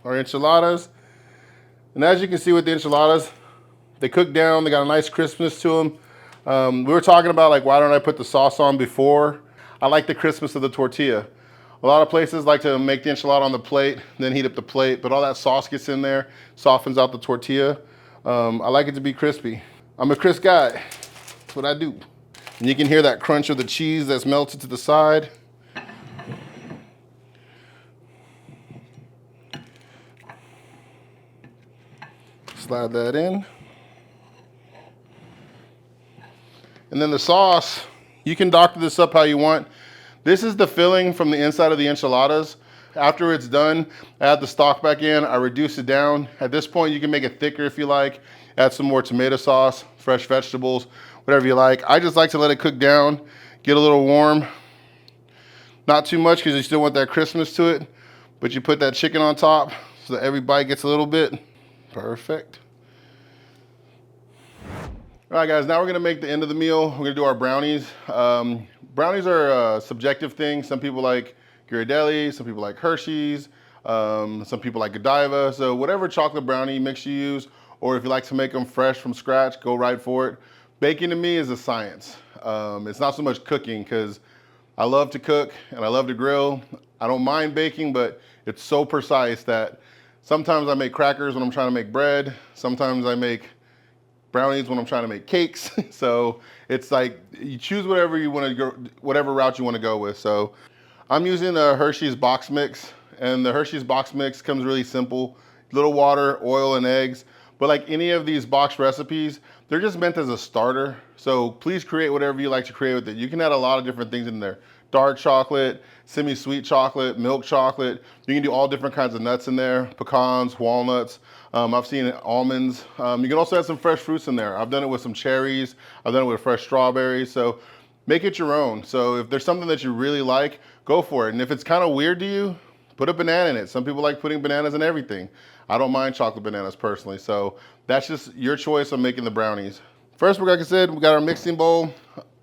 Our enchiladas. And as you can see with the enchiladas, they cook down. They got a nice crispness to them. We were talking about like, why don't I put the sauce on before? I like the crispness of the tortilla. A lot of places like to make the enchilada on the plate, then heat up the plate, but all that sauce gets in there, softens out the tortilla. I like it to be crispy. I'm a crisp guy. That's what I do. And you can hear that crunch of the cheese that's melted to the side. Slide that in. And then the sauce, you can doctor this up how you want. This is the filling from the inside of the enchiladas. After it's done, I add the stock back in, I reduce it down. At this point, you can make it thicker if you like. Add some more tomato sauce, fresh vegetables, whatever you like. I just like to let it cook down, get a little warm. Not too much because you still want that crispness to it, but you put that chicken on top so that every bite gets a little bit. Perfect. All right, guys, now we're gonna make the end of the meal. We're gonna do our brownies. Brownies are a subjective thing. Some people like Ghirardelli, some people like Hershey's, some people like Godiva. So whatever chocolate brownie mix you use, or if you like to make them fresh from scratch, go right for it. Baking to me is a science. It's not so much cooking because I love to cook and I love to grill. I don't mind baking, but it's so precise that sometimes I make crackers when I'm trying to make bread. Sometimes I make brownies when I'm trying to make cakes. So it's like you choose whatever you want to go, whatever route you want to go with. So I'm using a Hershey's box mix, and the Hershey's box mix comes really simple. Little water, oil, and eggs. But like any of these box recipes, they're just meant as a starter. So please create whatever you like to create with it. You can add a lot of different things in there. Dark chocolate, semi-sweet chocolate, milk chocolate. You can do all different kinds of nuts in there, pecans, walnuts. I've seen almonds. You can also add some fresh fruits in there. I've done it with some cherries. I've done it with fresh strawberries. So make it your own. So if there's something that you really like, go for it. And if it's kind of weird to you, put a banana in it. Some people like putting bananas in everything. I don't mind chocolate bananas personally. So that's just your choice on making the brownies. First, like I said, we got our mixing bowl.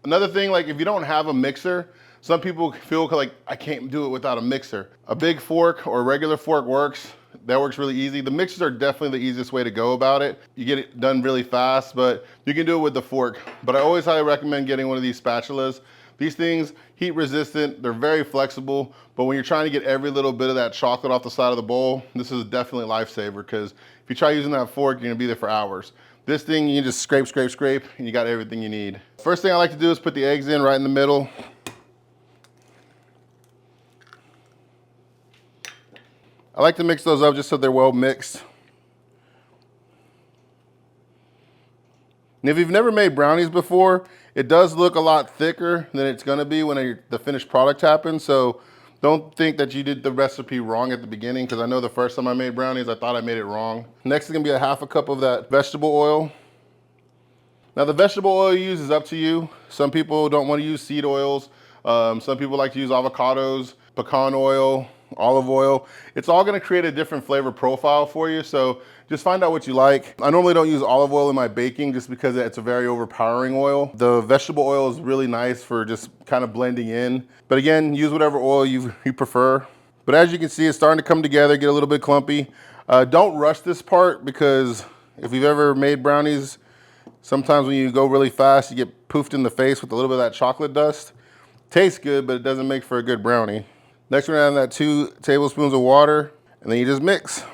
Another thing, like if you don't have a mixer, some people feel like I can't do it without a mixer. A big fork or a regular fork works. That works really easy. The mixers are definitely the easiest way to go about it. You get it done really fast, but you can do it with the fork. But I always highly recommend getting one of these spatulas. These things, heat resistant, they're very flexible, but when you're trying to get every little bit of that chocolate off the side of the bowl, this is definitely a lifesaver, because if you try using that fork, you're gonna be there for hours. This thing, you can just scrape, scrape, scrape, and you got everything you need. First thing I like to do is put the eggs in right in the middle. I like to mix those up just so they're well mixed. And if you've never made brownies before, it does look a lot thicker than it's gonna be when the finished product happens. So don't think that you did the recipe wrong at the beginning, because I know the first time I made brownies, I thought I made it wrong. Next is gonna be a half a cup of that vegetable oil. Now the vegetable oil you use is up to you. Some people don't wanna use seed oils. Some people like to use avocados, pecan oil, olive oil. It's all gonna create a different flavor profile for you, so just find out what you like. I normally don't use olive oil in my baking just because it's a very overpowering oil. The vegetable oil is really nice for just kind of blending in. But again, use whatever oil you prefer. But as you can see, it's starting to come together, get a little bit clumpy. Don't rush this part, because if you've ever made brownies, sometimes when you go really fast, you get poofed in the face with a little bit of that chocolate dust. Tastes good, but it doesn't make for a good brownie. Next, we're gonna add that 2 tablespoons of water, and then you just mix.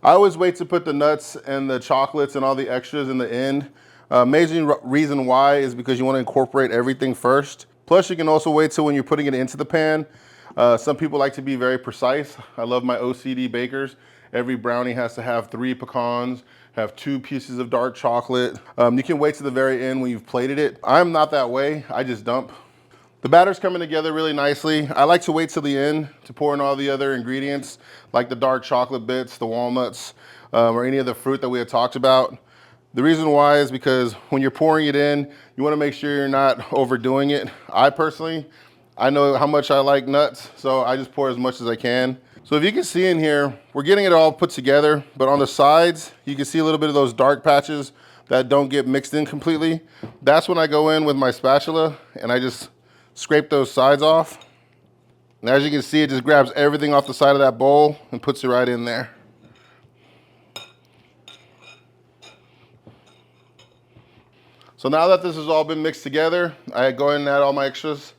I always wait to put the nuts and the chocolates and all the extras in the end. Amazing reason why is because you wanna incorporate everything first. Plus, you can also wait till when you're putting it into the pan. Some people like to be very precise. I love my OCD bakers. Every brownie has to have 3 pecans, have 2 pieces of dark chocolate. You can wait to the very end when you've plated it. I'm not that way, I just dump. The batter's coming together really nicely. I like to wait till the end to pour in all the other ingredients, like the dark chocolate bits, the walnuts, or any of the fruit that we had talked about. The reason why is because when you're pouring it in, you wanna make sure you're not overdoing it. I personally, I know how much I like nuts, so I just pour as much as I can. So if you can see in here, we're getting it all put together, but on the sides, you can see a little bit of those dark patches that don't get mixed in completely. That's when I go in with my spatula and I just scrape those sides off. And as you can see, it just grabs everything off the side of that bowl and puts it right in there. So now that this has all been mixed together, I go ahead and add all my extras.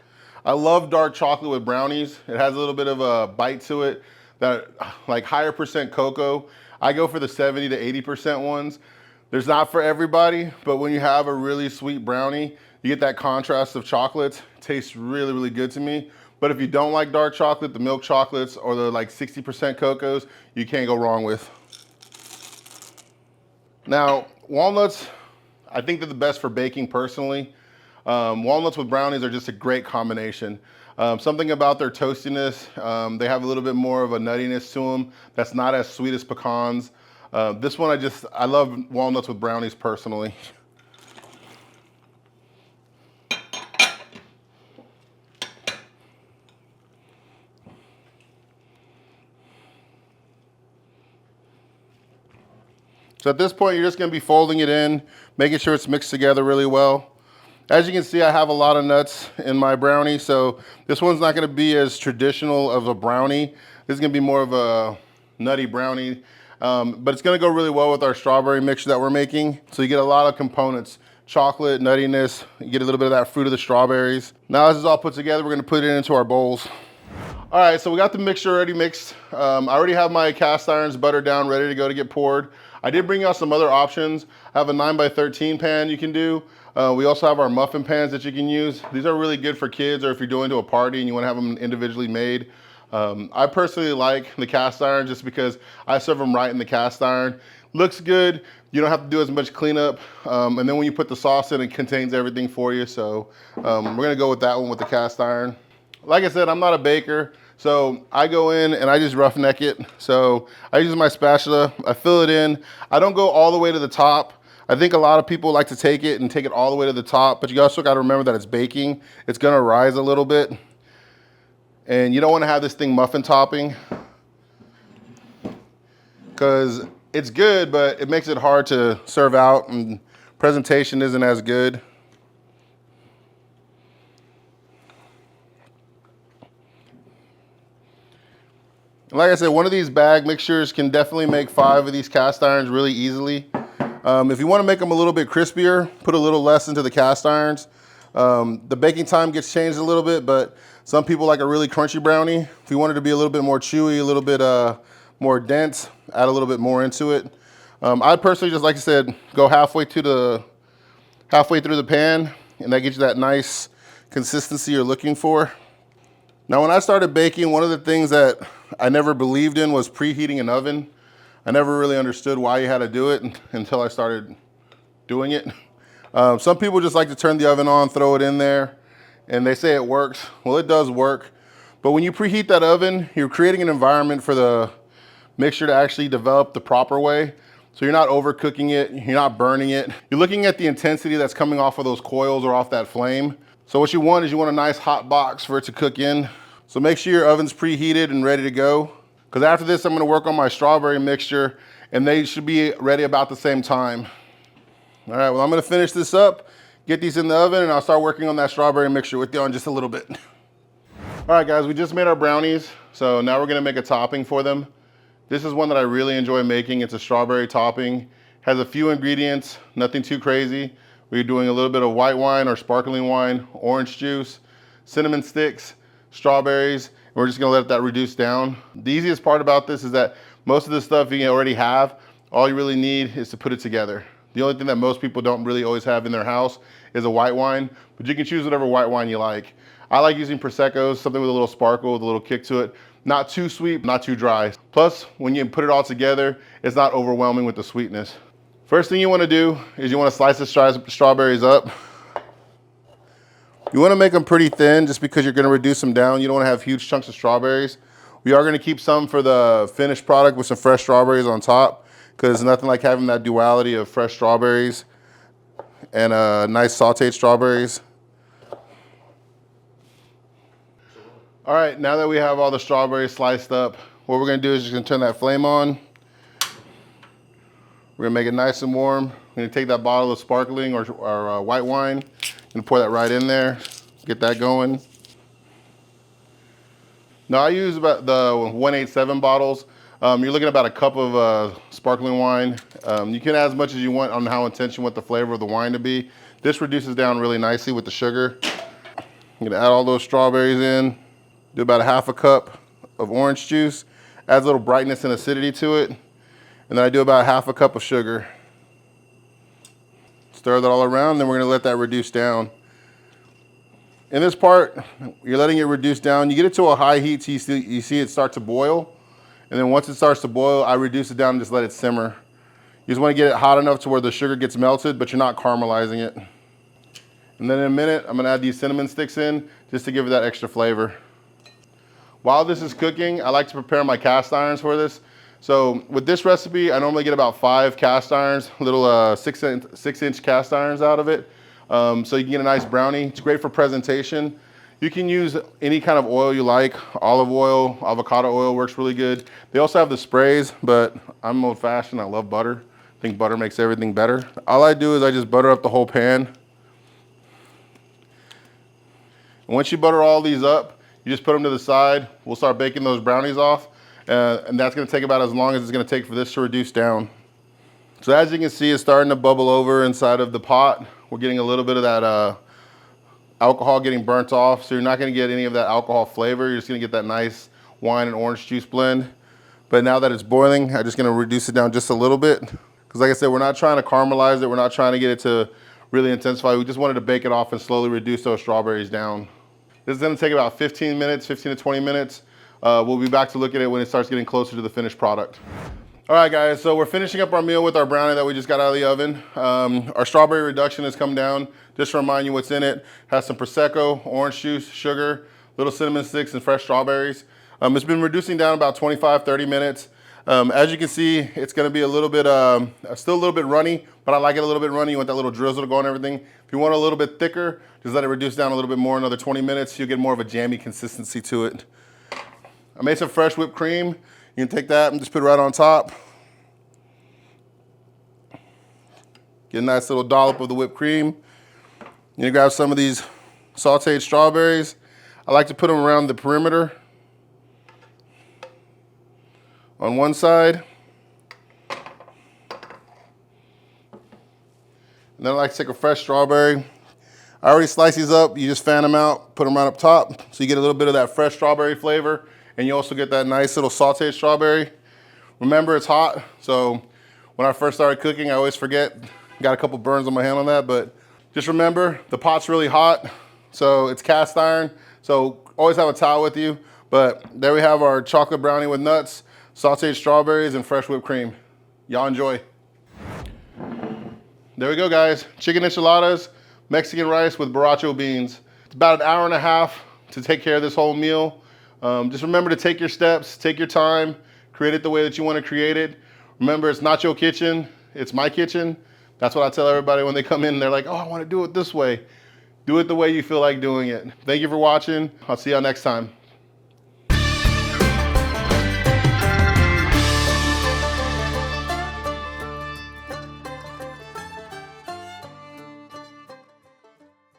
I love dark chocolate with brownies. It has a little bit of a bite to it, that like higher percent cocoa. I go for the 70 to 80% ones. There's not for everybody, but when you have a really sweet brownie, you get that contrast of chocolates. It tastes really, really good to me. But if you don't like dark chocolate, the milk chocolates or the like 60% cocos, you can't go wrong with. Now, walnuts, I think they're the best for baking personally. Walnuts with brownies are just a great combination. Something about their toastiness, they have a little bit more of a nuttiness to them that's not as sweet as pecans. This one, I love walnuts with brownies personally. So at this point, you're just gonna be folding it in, making sure it's mixed together really well. As you can see, I have a lot of nuts in my brownie, so this one's not gonna be as traditional of a brownie. This is gonna be more of a nutty brownie, but it's gonna go really well with our strawberry mixture that we're making. So you get a lot of components, chocolate, nuttiness, you get a little bit of that fruit of the strawberries. Now this is all put together, we're gonna put it into our bowls. All right, so we got the mixture already mixed. I already have my cast irons buttered down, ready to go to get poured. I did bring out some other options. I have a 9x13 pan you can do. We also have our muffin pans that you can use. These are really good for kids or if you're going to a party and you want to have them individually made. I personally like the cast iron just because I serve them right in the cast iron. Looks good. You don't have to do as much cleanup. And then when you put the sauce in, it contains everything for you. So we're going to go with that one with the cast iron. Like I said, I'm not a baker, so I go in and I just roughneck it. So I use my spatula, I fill it in. I don't go all the way to the top. I think a lot of people like to take it and take it all the way to the top, but you also got to remember that it's baking. It's gonna rise a little bit. And you don't want to have this thing muffin topping because it's good, but it makes it hard to serve out and presentation isn't as good. Like I said, one of these bag mixtures can definitely make 5 of these cast irons really easily. If you want to make them a little bit crispier, put a little less into the cast irons. The baking time gets changed a little bit, but some people like a really crunchy brownie. If you want it to be a little bit more chewy, a little bit more dense, add a little bit more into it. I personally just, like I said, go halfway through the pan, and that gets you that nice consistency you're looking for. Now, when I started baking, one of the things that I never believed in was preheating an oven. I never really understood why you had to do it until I started doing it. Some people just like to turn the oven on, throw it in there, and they say it works. Well, it does work. But when you preheat that oven, you're creating an environment for the mixture to actually develop the proper way. So you're not overcooking it, you're not burning it. You're looking at the intensity that's coming off of those coils or off that flame. So what you want is you want a nice hot box for it to cook in. So make sure your oven's preheated and ready to go. Because after this, I'm gonna work on my strawberry mixture and they should be ready about the same time. All right, well, I'm gonna finish this up, get these in the oven, and I'll start working on that strawberry mixture with you in just a little bit. All right, guys, we just made our brownies. So now we're gonna make a topping for them. This is one that I really enjoy making. It's a strawberry topping. Has a few ingredients, nothing too crazy. We're doing a little bit of white wine or sparkling wine, orange juice, cinnamon sticks, strawberries, and we're just gonna let that reduce down. The easiest part about this is that most of the stuff you already have, all you really need is to put it together. The only thing that most people don't really always have in their house is a white wine, but you can choose whatever white wine you like. I like using Prosecco's, something with a little sparkle, with a little kick to it. Not too sweet, not too dry. Plus, when you put it all together, it's not overwhelming with the sweetness. First thing you wanna do is you wanna slice the strawberries up. You wanna make them pretty thin just because you're gonna reduce them down. You don't wanna have huge chunks of strawberries. We are gonna keep some for the finished product with some fresh strawberries on top because nothing like having that duality of fresh strawberries and nice sauteed strawberries. All right, now that we have all the strawberries sliced up, what we're gonna do is just gonna turn that flame on. We're gonna make it nice and warm. We're gonna take that bottle of sparkling or white wine and pour that right in there. Get that going. Now I use about the 187 bottles. You're looking at about a cup of sparkling wine. You can add as much as you want on how intense you want the flavor of the wine to be. This reduces down really nicely with the sugar. I'm gonna add all those strawberries in. Do about a half a cup of orange juice. Adds a little brightness and acidity to it. And then I do about half a cup of sugar. Stir that all around, then we're gonna let that reduce down. In this part, you're letting it reduce down. You get it to a high heat, so you see it start to boil. And then once it starts to boil, I reduce it down and just let it simmer. You just wanna get it hot enough to where the sugar gets melted, but you're not caramelizing it. And then in a minute, I'm gonna add these cinnamon sticks in, just to give it that extra flavor. While this is cooking, I like to prepare my cast irons for this. So with this recipe, I normally get about 5 cast irons, little 6-inch cast irons out of it. So you can get a nice brownie. It's great for presentation. You can use any kind of oil you like. Olive oil, avocado oil works really good. They also have the sprays, but I'm old fashioned, I love butter. I think butter makes everything better. All I do is I just butter up the whole pan. And once you butter all these up, you just put them to the side. We'll start baking those brownies off. And that's gonna take about as long as it's gonna take for this to reduce down. So as you can see, it's starting to bubble over inside of the pot. We're getting a little bit of that alcohol getting burnt off. So you're not gonna get any of that alcohol flavor. You're just gonna get that nice wine and orange juice blend. But now that it's boiling, I'm just gonna reduce it down just a little bit. Because like I said, we're not trying to caramelize it. We're not trying to get it to really intensify. We just wanted to bake it off and slowly reduce those strawberries down. This is gonna take about 15 minutes, 15 to 20 minutes. We'll be back to look at it when it starts getting closer to the finished product. All right, guys, so we're finishing up our meal with our brownie that we just got out of the oven. Our strawberry reduction has come down. Just to remind you what's in it. Has some Prosecco, orange juice, sugar, little cinnamon sticks, and fresh strawberries. It's been reducing down about 25, 30 minutes. As you can see, it's gonna be a little bit, still a little bit runny, but I like it a little bit runny. You want that little drizzle to go and everything. If you want it a little bit thicker, just let it reduce down a little bit more, another 20 minutes. You'll get more of a jammy consistency to it. I made some fresh whipped cream. You can take that and just put it right on top. Get a nice little dollop of the whipped cream. You grab some of these sauteed strawberries. I like to put them around the perimeter on one side. And then I like to take a fresh strawberry. I already sliced these up. You just fan them out, put them right up top. So you get a little bit of that fresh strawberry flavor. And you also get that nice little sauteed strawberry. Remember, it's hot. So when I first started cooking, I always forget. Got a couple burns on my hand on that, but just remember, the pot's really hot. So it's cast iron. So always have a towel with you. But there we have our chocolate brownie with nuts, sauteed strawberries, and fresh whipped cream. Y'all enjoy. There we go, guys. Chicken enchiladas, Mexican rice with borracho beans. It's about an hour and a half to take care of this whole meal. Just remember to take your steps, take your time, create it the way that you want to create it. Remember, it's Knacho Kitchen. It's my kitchen. That's what I tell everybody when they come in. They're like, oh, I want to do it this way. Do it the way you feel like doing it. Thank you for watching. I'll see y'all next time.